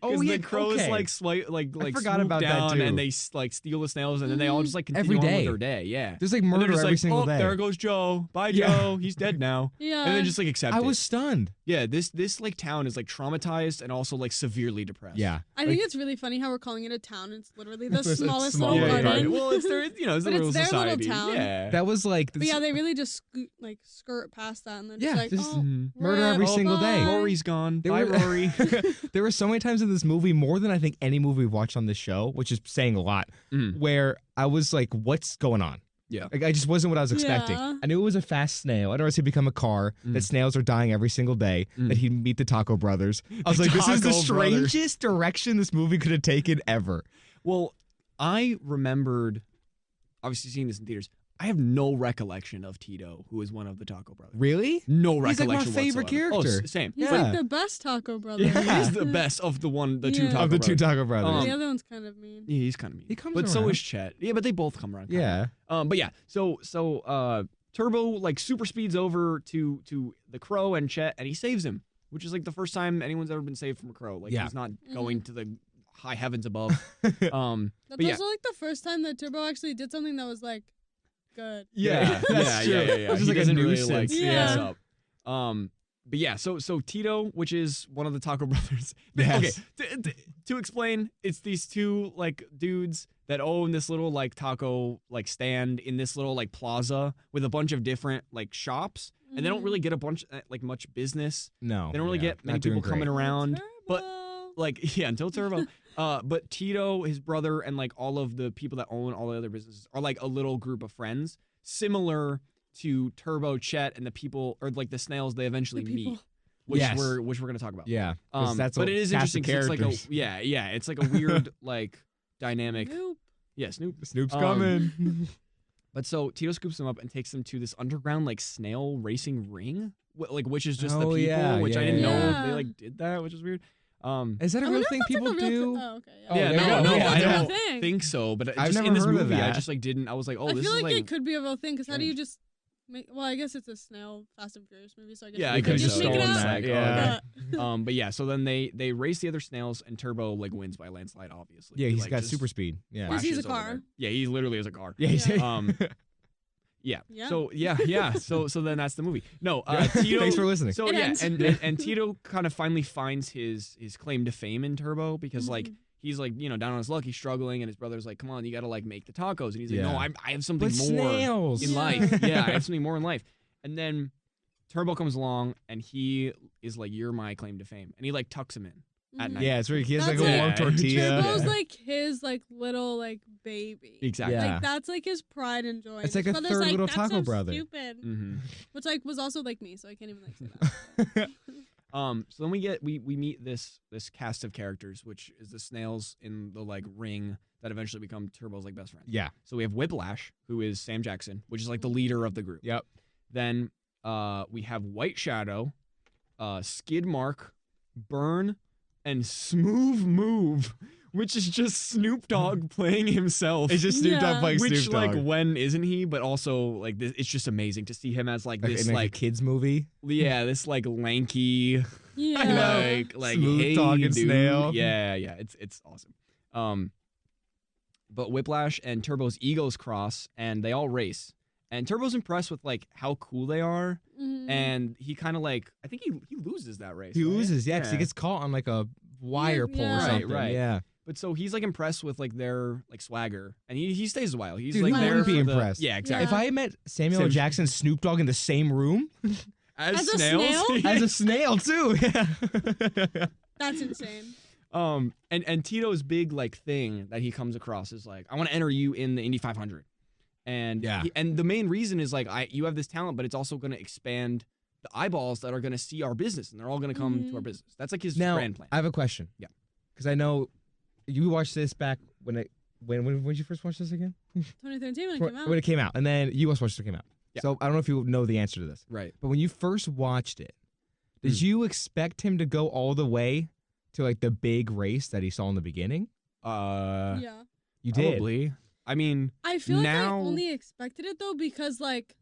S2: Oh, yeah,
S1: the crows
S2: okay.
S1: like
S2: forgot
S1: swoop
S2: about that,
S1: down
S2: too.
S1: and they like steal the snails and then they all just like
S2: Every
S1: continue on
S2: day.
S1: with their day. Yeah.
S2: There's like
S1: And they're
S2: murder
S1: just
S2: every
S1: like,
S2: single
S1: oh,
S2: day.
S1: there goes Joe. Bye,
S2: Yeah.
S1: Joe. He's dead now.
S3: Yeah.
S1: And then just like accept
S2: I
S1: it.
S2: was stunned.
S1: Yeah, this like town is like traumatized and also like severely depressed.
S2: Yeah.
S3: I think it's really funny how we're calling it a town. It's literally the
S2: It's a
S3: smallest
S2: small
S3: little
S2: garden.
S3: garden.
S1: Well, it's their it's
S3: But
S1: a little
S3: it's their little
S1: society.
S3: town.
S1: Yeah.
S2: That was like
S3: But yeah, they really just skirt past that and then
S2: Yeah,
S3: just like,
S2: just
S3: oh,
S2: murder
S3: rip,
S2: every single day.
S3: bye.
S1: Rory's gone.
S2: They
S1: Bye,
S2: were-
S1: Rory.
S2: There were so many times in this movie, more than I think any movie we've watched on this show, which is saying a lot,
S1: Mhm.
S2: where I was like, what's going on?
S1: Yeah.
S2: Like, I just wasn't what I was expecting.
S3: Yeah.
S2: I knew it was a fast snail. I noticed he'd become a car, that snails are dying every single day, that he'd meet the Taco Brothers. I was like, this is the strangest direction this movie could have taken ever.
S1: Well, I remembered, obviously seeing this in theaters, I have no recollection of Tito, who is one of the Taco Brothers.
S2: Really?
S1: No
S2: He's like
S1: recollection
S2: my favorite
S1: whatsoever.
S2: character.
S1: Oh, same.
S3: He's
S2: Yeah.
S3: like the best Taco brother.
S1: He is the best of the two
S3: Yeah.
S1: Taco
S2: Of the
S1: Brothers.
S2: two Taco Brothers.
S3: The other one's kind of mean.
S1: Yeah, he's kind of mean.
S2: He comes
S1: but so
S2: around.
S1: is Chet. Yeah, but they both come around.
S2: Yeah.
S1: But yeah, so Turbo like super speeds over to the crow and Chet, and he saves him, which is like the first time anyone's ever been saved from a crow. Like he's not going to the high heavens above.
S3: That's
S1: yeah.
S3: also like the first time that Turbo actually did something that was like good.
S1: Yeah,
S2: That's true.
S1: yeah.
S2: Which is
S1: He
S2: like a
S1: doesn't really,
S2: nuisance.
S1: like,
S3: Yeah.
S1: mess up. But yeah, so Tito, which is one of the Taco Brothers.
S2: Yes.
S1: Okay, to explain, it's these two like dudes that own this little like taco like stand in this little like plaza with a bunch of different like shops, and they don't really get a bunch like much business.
S2: No.
S1: They don't really get many
S2: not doing
S1: people coming
S2: great.
S1: around. But
S3: Turbo.
S1: like until Turbo. But Tito, his brother, and like all of the people that own all the other businesses are like a little group of friends, similar to Turbo, Chet, and the people or like the snails they eventually meet, which
S2: Yes.
S1: we're gonna talk about.
S2: Yeah. 'Cause that's
S1: but
S2: a
S1: it is
S2: cast of
S1: interesting. 'Cause it's like
S2: characters.
S1: it's like a weird like dynamic.
S3: Nope.
S1: Yeah, Snoop.
S2: Snoop's
S1: Um,
S2: coming.
S1: But so Tito scoops them up and takes them to this underground like snail racing ring, like which is just the
S2: Oh,
S1: people,
S2: yeah,
S1: which I
S2: yeah,
S1: didn't know
S3: yeah.
S1: they like did that, which is weird.
S2: Is that a
S3: I
S2: real
S3: wonder
S2: thing
S3: if that's,
S2: people
S3: like, a real
S2: do?
S3: Oh, okay.
S2: Oh,
S3: Yeah.
S2: there
S3: I
S2: you
S3: don't
S2: go.
S3: know.
S2: Yeah,
S3: If
S2: I
S3: it's a
S2: don't
S3: real thing.
S1: think so, but
S2: I've
S1: just
S2: never
S1: in this
S2: heard of
S1: movie, I
S2: that.
S1: just like didn't. I was like, oh,
S3: I
S1: this
S3: feel
S1: is
S3: like
S1: like
S3: it could be a real thing because how do you just make? Well, I guess it's a snail Fast and Furious movie, so I guess
S1: Yeah,
S3: you
S1: I
S3: could
S1: could
S3: just
S1: have
S3: make it
S1: stolen
S3: out.
S1: that.
S2: Yeah.
S1: But yeah, so then they race the other snails, and Turbo like wins by landslide, obviously.
S2: Yeah,
S1: He,
S2: he's
S1: like,
S2: got
S1: just
S2: super speed. Yeah.
S3: Because he's a
S1: flashes over
S3: car.
S1: there. Yeah, he literally is a car.
S2: Yeah. He's,
S1: Yeah.
S3: Yeah.
S1: So yeah. So then that's the movie. No, Tito.
S2: Thanks for listening.
S1: So
S3: It
S1: yeah,
S3: ends.
S1: and Tito kind of finally finds his claim to fame in Turbo because like he's like down on his luck, he's struggling, and his brother's like, come on, you got to like make the tacos, and he's like, no,
S2: Yeah.
S1: I have something
S2: But
S1: more
S2: snails.
S1: in
S3: Yeah.
S1: life. Yeah, I have something more in life. And then Turbo comes along, and he is like, you're my claim to fame, and he like tucks him in at
S3: Mhm.
S1: night.
S2: Yeah, it's where he has like
S3: That's
S2: a
S3: like-
S2: warm tortilla.
S3: Turbo's like his like little like baby.
S1: Exactly.
S2: Yeah.
S3: Like that's like his pride and joy.
S2: It's
S3: And
S2: like
S3: his
S2: a
S3: brother's
S2: third
S3: like,
S2: little
S3: "That's
S2: Taco
S3: so
S2: brother."
S3: Stupid.
S1: Mm-hmm.
S3: Which like was also like me, so I can't even like say that.
S1: So then we meet this cast of characters, which is the snails in the like ring that eventually become Turbo's like best friend.
S2: Yeah.
S1: So we have Whiplash, who is Sam Jackson, which is like the leader of the group.
S2: Yep.
S1: Then we have White Shadow, Skid Mark, Burn, and Smooth Move, which is just Snoop Dogg playing himself.
S2: It's just Snoop Dogg
S3: Yeah.
S2: playing
S1: which
S2: Snoop Dogg.
S1: like when isn't he? But also like this, it's just amazing to see him as like this
S2: in
S1: like
S2: a kids movie.
S1: yeah this like lanky
S3: Yeah.
S1: like
S2: Smooth
S1: hey,
S2: talking
S1: dude.
S2: snail.
S1: Yeah, it's awesome. But Whiplash and Turbo's egos cross, and they all race. And Turbo's impressed with like how cool they are,
S3: Mhm.
S1: and he kind of like I think he loses that race.
S2: He
S1: right?
S2: loses, yeah, because he gets caught on like a wire pole
S3: Yeah.
S2: or
S3: Right,
S2: something.
S1: right.
S2: Yeah.
S1: But so he's like impressed with like their like swagger, and he stays a while. He's
S2: Dude,
S1: like
S2: who
S1: there
S2: wouldn't be
S1: for the-
S2: impressed?
S1: Yeah, exactly.
S3: Yeah.
S2: If I met Samuel L.
S1: Sam-
S2: Jackson, Snoop Dogg in the same room
S3: As a
S1: snails?
S3: snail?
S2: as a snail too. Yeah.
S3: That's insane.
S1: And Tito's big like thing that he comes across is like, I want to enter you in the Indy 500, and
S2: Yeah.
S1: and the main reason is like you have this talent, but it's also going to expand the eyeballs that are going to see our business, and they're all going to come to our business. That's like his
S2: Now,
S1: grand plan.
S2: I have a question.
S1: Yeah.
S2: Because I know you watched this back when did you first watch this again?
S3: 2013 when it came out.
S2: When it came out, and then you also watched it when it came out.
S1: Yeah.
S2: So I don't know if you know the answer to this,
S1: Right.
S2: but when you first watched it, did you expect him to go all the way to like the big race that he saw in the beginning?
S3: Yeah.
S2: You did.
S1: Probably. I mean,
S3: I feel like I
S1: now-
S3: only expected it though because like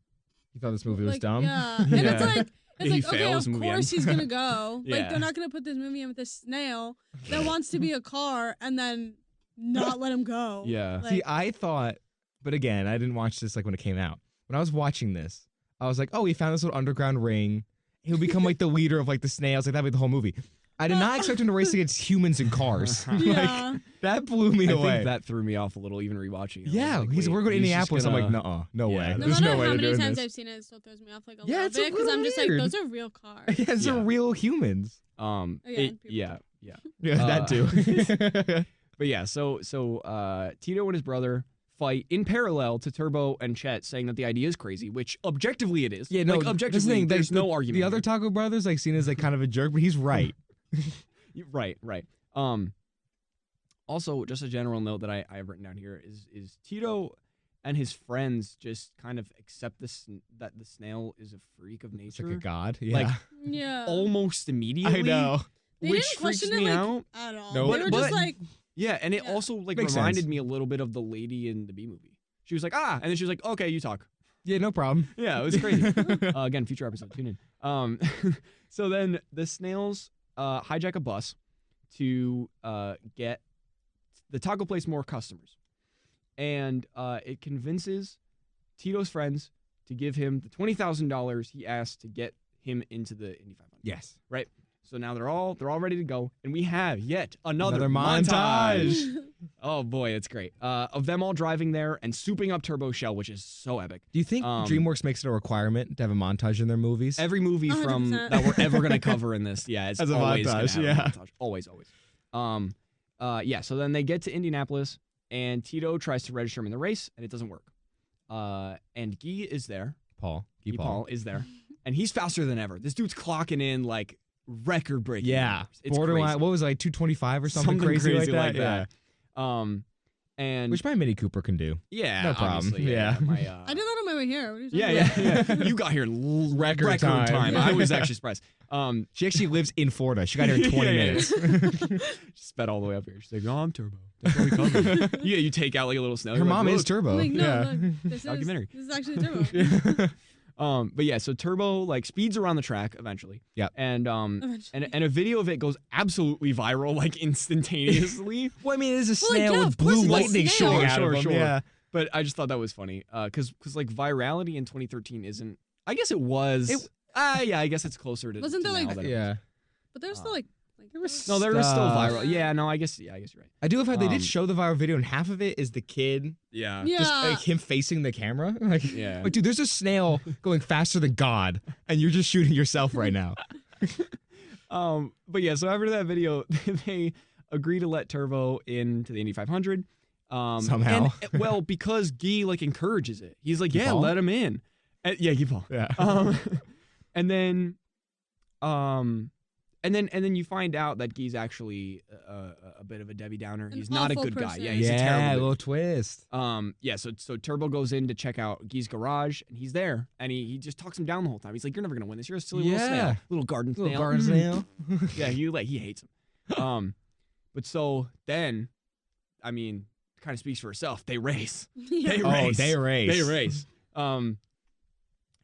S2: You thought this movie was dumb?
S3: Yeah. And
S1: Yeah.
S3: it's like
S1: He
S3: okay,
S1: fails,
S3: of
S1: movie
S3: course
S1: ends.
S3: he's gonna go.
S1: Yeah.
S3: Like they're not gonna put this movie in with a snail that wants to be a car and then not let him go.
S1: Yeah.
S3: Like,
S2: See, I thought, but again, I didn't watch this like when it came out. When I was watching this, I was like, oh, he found this little underground ring. He'll become like the leader of like the snails. Like that'd be the whole movie. I did not expect him to race against humans and cars.
S3: yeah.
S2: Like, that blew me
S1: I
S2: away.
S1: think that threw me off a little, even rewatching it. I was
S2: Yeah,
S1: like,
S2: we're
S1: wait,
S2: going to
S1: he's just
S2: Indianapolis. I'm like,
S1: gonna-
S2: nuh-uh, no
S1: Yeah.
S2: way.
S3: No
S2: There's
S3: matter
S2: no way
S3: how
S2: they're
S3: many
S2: doing
S3: times
S2: this.
S3: I've seen it, it still throws me off like a
S2: Yeah,
S3: little
S2: it's a
S3: bit because I'm
S2: little
S3: just
S2: weird.
S3: like, those are real cars.
S2: Yeah, it's
S1: Yeah.
S2: a real humans.
S3: Again, people
S1: Yeah.
S2: Yeah, that too.
S1: But yeah, so Tito and his brother fight in parallel to Turbo and Chet saying that the idea is crazy, which objectively it is.
S2: Yeah, no,
S1: like, objectively, there's no argument.
S2: The other Taco Brothers like seen as like kind of a jerk, but he's right.
S1: Right. Also, just a general note that I have written down here is Tito and his friends just kind of accept this that the snail is a freak of
S2: It's
S1: nature.
S2: like a god. Yeah.
S1: Like
S3: Yeah.
S1: almost immediately.
S2: I know.
S3: They
S1: which
S3: didn't
S1: freaks
S3: question
S1: me
S3: it, like,
S1: out.
S3: at all.
S2: No,
S3: They were just
S1: but-
S3: like,
S1: Yeah, and it
S3: Yeah.
S1: also like
S2: Makes
S1: reminded
S2: sense.
S1: me a little bit of the lady in the B movie. She was like, and then she was like, okay, you talk.
S2: Yeah, no problem.
S1: Yeah, it was crazy. Again, future episode, tune in. So then the snails hijack a bus to get the taco place more customers. And it convinces Tito's friends to give him the $20,000 he asked to get him into the Indy 500.
S2: Yes.
S1: Right? So now they're all ready to go, and we have yet another
S2: montage.
S1: Oh boy, it's great. Of them all driving there and souping up Turbo Shell, which is so epic.
S2: Do you think DreamWorks makes it a requirement to have a montage in their movies?
S1: Every movie from
S3: 100%.
S1: that we're ever gonna cover in this, it's
S2: As a
S1: always gonna
S2: montage,
S1: have
S2: yeah.
S1: a montage. Always. So then they get to Indianapolis, and Tito tries to register him in the race, and it doesn't work. And Guy is there.
S2: Paul.
S1: Guy Paul is there, and he's faster than ever. This dude's clocking in like record breaking.
S2: Yeah.
S1: It's
S2: Borderline.
S1: crazy.
S2: What was it, like 225 or something crazy like that? Yeah.
S1: And
S2: Which my Mini Cooper can do.
S1: yeah,
S2: no problem.
S1: obviously,
S2: Yeah.
S1: My,
S3: I did that on my way here. What are you talking
S1: yeah.
S3: about?
S1: You got here record
S2: time.
S1: time. I was actually surprised.
S2: She actually lives in Florida. She got here in 20
S1: Yeah.
S2: minutes.
S1: She sped all the way up here. She's like, "No, I'm Turbo." That's what we call me. Yeah, you take out like a little snail.
S2: Her
S1: you're
S2: mom
S1: like,
S2: is
S1: "Look."
S2: Turbo.
S3: I'm like, no,
S2: yeah.
S3: look, this
S1: Documentary.
S3: is actually Turbo.
S1: But yeah, so Turbo like speeds around the track eventually.
S2: Yep.
S1: And
S3: Eventually.
S1: and a video of it goes absolutely viral like instantaneously.
S2: Well, I mean, it is a
S3: Well, like,
S2: snail
S3: yeah,
S2: with
S3: of course
S2: blue
S3: it's a
S2: lightning
S3: snail.
S2: shooting out of him.
S1: Sure.
S2: Yeah.
S1: But I just thought that was funny. Cause like virality in 2013 isn't. I guess it was. Yeah, I guess it's closer to.
S3: Wasn't
S1: to
S3: there,
S1: now
S3: like-
S1: than it was.
S2: Yeah.
S3: But there's still like
S2: There was
S1: No, there was still
S2: Stuff.
S1: viral. Yeah, no, I guess you're right.
S2: I do love how they
S1: Um,
S2: did show the viral video, and half of it is the kid
S1: Yeah.
S3: Yeah.
S2: just like him facing the camera. Like,
S1: Yeah.
S2: like, dude, there's a snail going faster than God, and you're just shooting yourself right now.
S1: But yeah, so after that video, they agree to let Turbo into the Indy 500.
S2: Somehow.
S1: and, well, because Guy like encourages it. He's like,
S2: Guy
S1: yeah,
S2: Paul?
S1: let him in. Yeah, Guy Paul.
S2: Yeah.
S1: And then you find out that Guy's actually a bit of a Debbie Downer.
S3: An
S1: He's not a
S3: awful
S1: good guy.
S3: person.
S1: Yeah, he's a
S2: yeah,
S1: terrible
S2: a
S1: dude.
S2: little twist.
S1: Yeah, so Turbo goes in to check out Guy's garage, and he's there, and he just talks him down the whole time. He's like, "You're never gonna win this. You're a silly little
S2: Yeah.
S1: snail, little garden snail."
S2: Little garden snail.
S1: Yeah, he hates him. But so then, I mean, kind of speaks for herself. They race.
S3: Yeah.
S1: They
S2: Oh,
S1: race.
S2: they race.
S1: They race.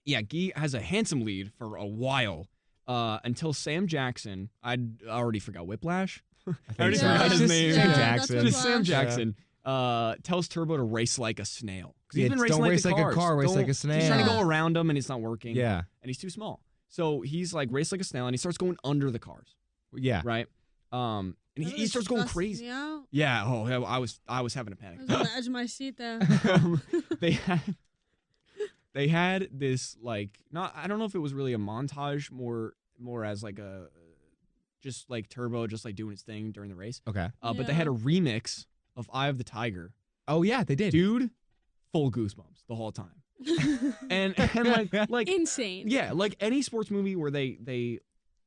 S1: Yeah, Guy has a handsome lead for a while. Until Sam Jackson, I already forgot Whiplash. I already
S2: so.
S1: forgot his
S2: Just
S1: name.
S2: Sam
S3: Yeah,
S2: Jackson.
S3: that's
S1: Just Sam
S3: Whiplash.
S1: Jackson tells Turbo to race like a snail. 'Cause he's
S2: Yeah,
S1: been
S2: don't
S1: racing like
S2: race
S1: the
S2: like a
S1: cars.
S2: car, race
S1: Don't-
S2: like a
S1: He's trying to
S3: snail.
S1: go around him, and it's not working.
S2: Yeah.
S1: And he's too small. So he's like race like a snail, and he starts going under the cars.
S2: Yeah.
S1: Right. And he
S3: That
S1: starts going
S3: stressed
S1: crazy.
S3: me out.
S1: Yeah. Oh, yeah, I was having a panic.
S3: I was on the edge of my seat there.
S1: They had this like I don't know if it was really a montage, more as like a just like Turbo just like doing his thing during the race.
S2: Okay.
S1: But they
S3: Yeah.
S1: had a remix of Eye of the Tiger.
S2: Oh yeah, they did.
S1: Dude, full goosebumps the whole time. And like
S3: Insane.
S1: yeah, like any sports movie where they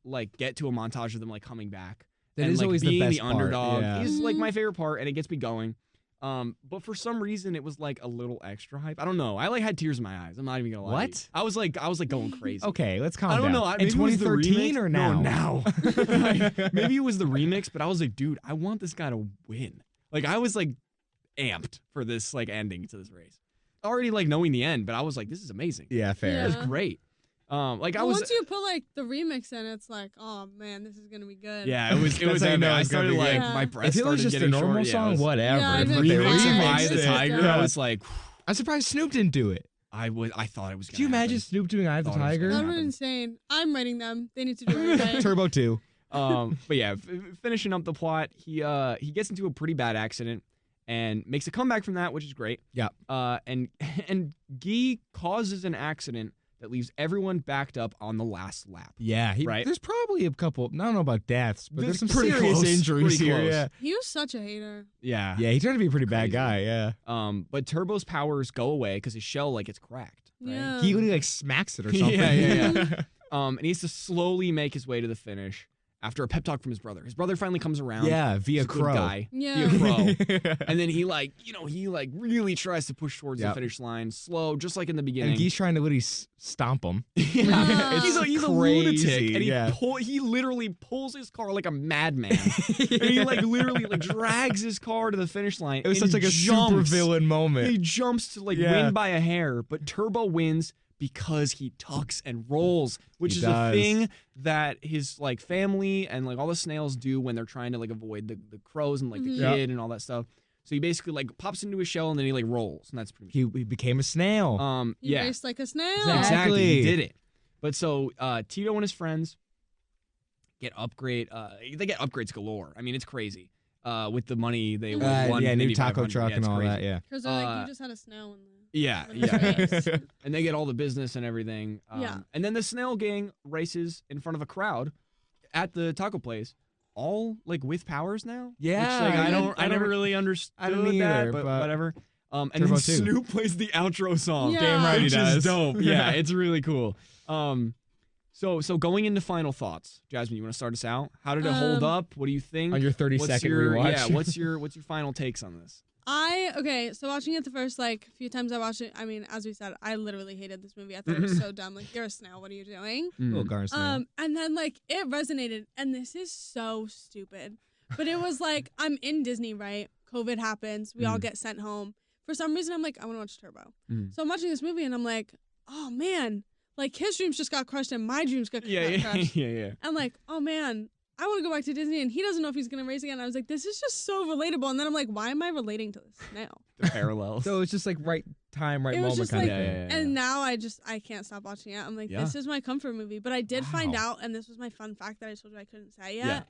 S1: like get to a montage of them like coming back.
S2: That
S1: and
S2: is
S1: like
S2: always
S1: being
S2: the best
S1: the underdog
S2: part. Yeah.
S1: is like
S3: Mhm.
S1: my favorite part, and it gets me going. But for some reason it was like a little extra hype. I don't know. I like had tears in my eyes. I'm not even gonna lie. to you.
S2: What?
S1: I was like going crazy.
S2: Okay, let's calm
S1: I don't
S2: down.
S1: know.
S2: In
S1: Maybe it was the
S2: 2013
S1: remix.
S2: or now?
S1: No, now. Like, maybe it was the remix, but I was like, dude, I want this guy to win. Like I was like amped for this like ending to this race. Already like knowing the end, but I was like, this is amazing.
S2: Yeah, fair.
S1: It's
S3: Yeah.
S1: great. Like I
S3: Well,
S1: was.
S3: once you put like the remix in, it's like, oh man, this is gonna be good.
S1: Yeah, it was. It
S2: That's
S1: was.
S2: how you know
S1: I
S2: it's gonna
S1: started
S2: be
S1: like
S3: good.
S1: my
S3: Yeah.
S1: breath
S2: If it was
S1: started
S2: just a
S1: getting
S2: normal
S1: short.
S2: song,
S1: Yeah, it was,
S2: whatever.
S3: Yeah,
S2: But
S3: I'd
S2: they
S3: be like,
S1: remix of
S3: "Wow,
S1: Eye
S2: remixed
S1: of the
S3: this is
S1: Tiger.
S3: good."
S1: I was like,
S2: I'm surprised Snoop didn't do it.
S1: I thought it was. Gonna
S2: Do you imagine
S1: happen.
S2: Snoop doing Eye of the
S1: Thought it was
S2: Tiger?
S3: That
S1: gonna
S3: would be
S1: happen.
S3: insane. I'm writing them. They need to do it right.
S2: Turbo 2.
S1: But yeah, finishing up the plot, he gets into a pretty bad accident and makes a comeback from that, which is great.
S2: Yeah.
S1: And Guy causes an accident that leaves everyone backed up on the last lap.
S2: Yeah,
S1: right?
S2: There's probably a couple. I don't know about deaths, but there's some
S1: pretty
S2: serious
S1: close,
S2: injuries
S1: pretty
S2: here.
S1: close.
S2: Yeah.
S3: He was such a hater.
S1: Yeah.
S2: Yeah, he turned to be a pretty bad
S1: Crazy.
S2: guy. Yeah.
S1: But Turbo's powers go away because his shell like gets cracked. Right?
S3: Yeah.
S2: He literally like smacks it or something.
S1: Yeah. And he has to slowly make his way to the finish after a pep talk from his brother. His brother finally comes around.
S2: Yeah, via
S1: He's a good
S2: Crow.
S1: guy.
S3: Yeah.
S1: Via Crow. And then he really tries to push towards the
S2: Yep.
S1: finish line, slow, just like in the beginning.
S2: And he's trying to literally stomp him.
S3: Yeah.
S1: He's a
S2: crazy,
S1: lunatic, and
S2: yeah.
S1: he literally pulls his car like a madman. And he like literally like drags his car to the finish line.
S2: It was
S1: and
S2: such like a super
S1: jumps.
S2: villain moment.
S1: He jumps to like
S2: Yeah.
S1: win by a hair, but Turbo wins because he tucks and rolls, which
S2: He
S1: is
S2: does.
S1: a thing that his like family and like all the snails do when they're trying to like avoid the crows and like the
S3: Mhm.
S2: Yep.
S1: kid and all that stuff. So he basically like pops into his shell and then he like rolls, and that's pretty much
S2: He became a snail.
S3: He
S1: yeah.
S3: raced like a snail.
S2: Exactly.
S1: He did it. But so Tito and his friends get they get upgrades galore. I mean, it's crazy. With the money they won.
S2: yeah, new
S1: Indy
S2: taco
S1: 500.
S2: truck
S1: Yeah,
S2: and
S1: it's
S2: all
S1: crazy.
S2: that. Yeah.
S3: Because they're like, you just had a snail in there.
S1: Yeah,
S3: in his
S1: yeah.
S3: face.
S1: And they get all the business and everything.
S3: Yeah.
S1: And then the snail gang races in front of a crowd at the taco place, all like with powers now.
S2: Yeah,
S1: Which, like,
S2: I
S1: I never
S2: never-
S1: really understood
S2: I didn't
S1: that,
S2: either,
S1: but
S2: but
S1: whatever. And
S2: Turbo
S1: then
S2: too.
S1: Snoop plays the outro song.
S3: Yeah. Damn right
S2: he
S1: which
S2: does.
S1: is dope. Yeah, it's really cool. So going into final thoughts, Jasmine, you want to start us out? How did it hold up? What do you think?
S2: On your 30-second rewatch.
S1: Yeah, what's your final takes on this?
S3: So watching it the first few times I watched it, I mean, as we said, I literally hated this movie. I thought it was so dumb. Like, you're a snail, what are you doing?
S2: Little garden snail.
S3: And then it resonated, and this is so stupid. But it was like, I'm in Disney, right? COVID happens, we all get sent home. For some reason, I'm like, I want to watch Turbo. So I'm watching this movie, and I'm like, oh man, like his dreams just got crushed, and my dreams got crushed.
S1: Yeah.
S3: I'm like, oh man, I want to go back to Disney, and he doesn't know if he's gonna race again. I was like, this is just so relatable. And then I'm like, why am I relating to this snail?
S1: The parallels.
S2: So it's just like right time, right
S3: It was
S2: moment
S3: just
S2: kind
S3: like-
S2: of thing.
S1: Yeah.
S3: And now I can't stop watching it. I'm like,
S1: Yeah.
S3: this is my comfort movie. But I did find
S1: Wow.
S3: out, and this was my fun fact that I told you I couldn't say yet.
S1: Yeah.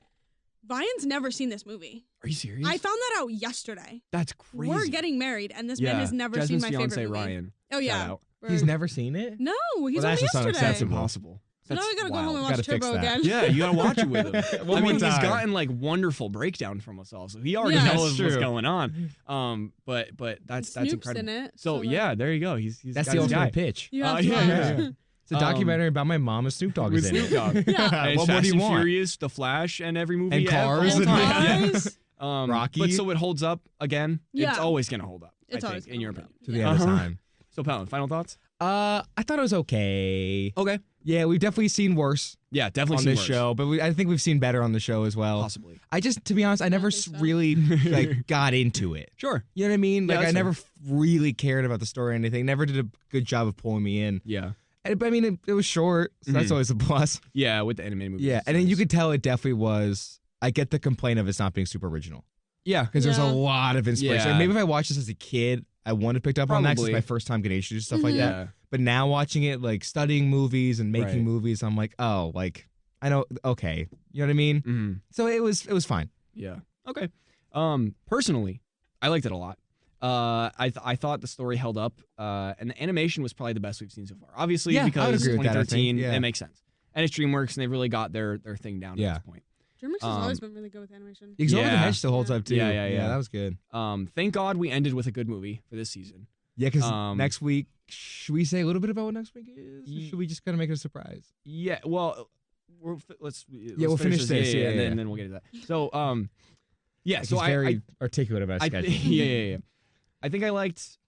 S3: Ryan's never seen this movie.
S1: Are you serious?
S3: I found that out yesterday.
S1: That's crazy.
S3: We're getting married, and this man has never
S1: Jasmine's
S3: seen my
S1: fiance,
S3: favorite movie.
S1: Ryan.
S3: Oh
S1: Shout
S3: yeah,
S1: out.
S2: He's never seen it?
S3: No, he's
S2: Well, that's
S3: only
S2: just
S3: yesterday.
S2: unacceptable.
S1: That's impossible.
S3: So now I gotta go home and
S2: wild.
S3: watch
S2: Gotta fix
S3: Turbo
S2: that.
S3: again.
S1: Yeah, you gotta watch it with him.
S2: One
S1: I mean,
S2: more
S1: he's
S2: time.
S1: gotten like wonderful breakdown from us all, so he already
S3: Yeah.
S1: knows
S2: That's
S1: what's
S2: true.
S1: going on. But that's
S3: Snoop's
S1: incredible.
S3: in it.
S1: So
S3: like-
S1: yeah, there you go. He's
S2: That's
S1: got
S2: the
S1: his
S2: ultimate
S1: guy.
S2: pitch.
S3: You have to
S1: yeah,
S3: watch.
S1: yeah.
S2: It's a documentary about my mom and Snoop Dogg
S1: With
S2: is in
S1: Snoop
S2: it.
S1: Dogg.
S3: Yeah.
S1: And
S2: What
S1: Fast
S2: more do you
S1: and
S2: want?
S1: Furious, The Flash, and every movie
S2: And Cars
S1: of all
S2: and-
S1: time.
S3: Guys,
S2: Rocky.
S1: But so it holds up again. It's
S3: Yeah.
S1: always gonna hold up.
S3: It's
S1: I
S3: always
S1: think, in your
S3: gonna hold
S1: opinion.
S3: up.
S2: To the
S3: Yeah.
S2: end of
S1: Uh-huh.
S2: time.
S1: So Pelton, final thoughts?
S2: I thought it was okay.
S1: Okay.
S2: Yeah, we've definitely seen worse
S1: Yeah, definitely
S2: on
S1: seen
S2: this
S1: worse.
S2: show, but I think we've seen better on the show as well.
S1: Possibly.
S2: I just, to be honest, I never
S3: think so.
S2: really like got into it.
S1: Sure.
S2: You know what I mean?
S1: Yeah,
S2: Like I
S1: that's
S2: never really cared about the story or anything. Never did a good job of pulling me in.
S1: Yeah.
S2: But I mean, it was short, so that's
S1: Mhm.
S2: always a plus.
S1: Yeah, with the animated movies.
S2: Yeah,
S1: it's
S2: and then you
S1: nice.
S2: could tell it definitely was. I get the complaint of it's not being super original
S1: Yeah.
S2: because there's a
S3: Yeah.
S2: lot of inspiration.
S1: Yeah.
S2: Like, maybe if I watched this as a kid, I wouldn't have picked up on that 'cause
S1: Probably.
S2: it's my first time getting introduced to stuff like
S3: Mhm.
S2: that.
S1: Yeah.
S2: But now watching it, like studying movies and making
S1: Right.
S2: movies, I'm like, oh, like I know, okay, you know what I mean?
S1: Mm-hmm.
S2: So it was fine.
S1: Yeah. Okay. Personally, I liked it a lot. I thought the story held up, and the animation was probably the best we've seen so far. Obviously,
S2: Yeah, I would
S1: because
S2: agree with that, I think.
S1: 2013,
S2: Yeah.
S1: it makes sense. And it's DreamWorks, and they've really got their thing down
S2: Yeah.
S1: at this point.
S3: DreamWorks has always been really good with animation.
S2: Because Over the
S1: Yeah.
S2: Hedge still holds up too.
S1: Yeah.
S2: That was good.
S1: Thank God we ended with a good movie for this season.
S2: Yeah, because
S1: Next
S2: next week, should we say a little bit about what next week is? Or
S1: Ye-
S2: should we just kind of make it a surprise?
S1: Yeah. Well, let's
S2: we'll finish this. Yeah,
S1: and then we'll get to that. So, yeah.
S2: Like,
S1: So
S2: he's very articulate about his
S1: I
S2: schedule.
S1: yeah. I think I liked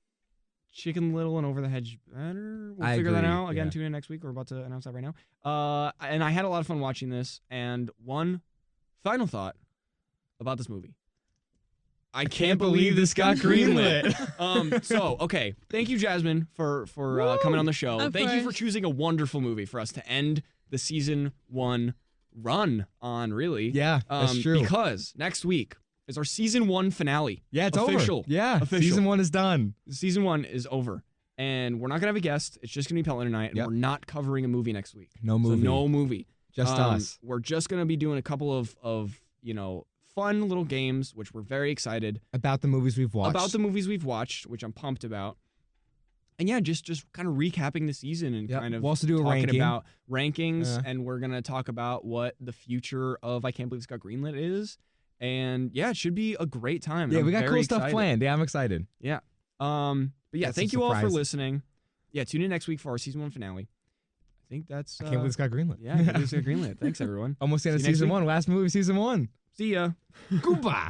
S1: Chicken Little and Over the Hedge better. We'll
S2: I
S1: figure that
S2: agree,
S1: out. Again,
S2: yeah.
S1: tune in next week. We're about to announce that right now. And I had a lot of fun watching this. And one final thought about this movie. I can't believe this got greenlit. So, okay. Thank you, Jasmine, for coming on the show.
S3: Of
S1: Thank you for
S3: course.
S1: choosing a wonderful movie for us to end the season 1 run on, really.
S2: Yeah, that's true.
S1: Because next week is our season 1 finale.
S2: Yeah, it's
S1: official.
S2: over. Yeah,
S1: Official.
S2: season 1 is done.
S1: Season 1 is over. And we're not going to have a guest. It's just going to be Pelton and I. And
S2: Yep.
S1: we're not covering a movie next week.
S2: No movie.
S1: So no movie.
S2: Just us.
S1: We're just going to be doing a couple of fun little games, which we're very excited
S2: About the movies we've watched.
S1: about the movies we've watched, which I'm pumped about. yeah, just kind of recapping the season and kind of
S2: we'll also do a
S1: talking
S2: ranking.
S1: about rankings, and we're gonna talk about what the future of I Can't Believe This Got Greenlit is. And yeah, it should be a great time.
S2: Yeah,
S1: I'm
S2: we got
S1: very
S2: cool stuff
S1: excited.
S2: planned. Yeah, I'm excited.
S1: Yeah. But yeah,
S2: That's
S1: thank
S2: a
S1: you all for
S2: surprise.
S1: listening. Yeah, tune in next week for our season 1 finale. I think that's.
S2: I can't believe it's got Greenlit.
S1: Yeah, I Can't Believe This Got Greenlit. Thanks everyone.
S2: Almost the end of
S1: See you next
S2: season
S1: week.
S2: 1. Last movie of season 1.
S1: See ya.
S2: Goodbye.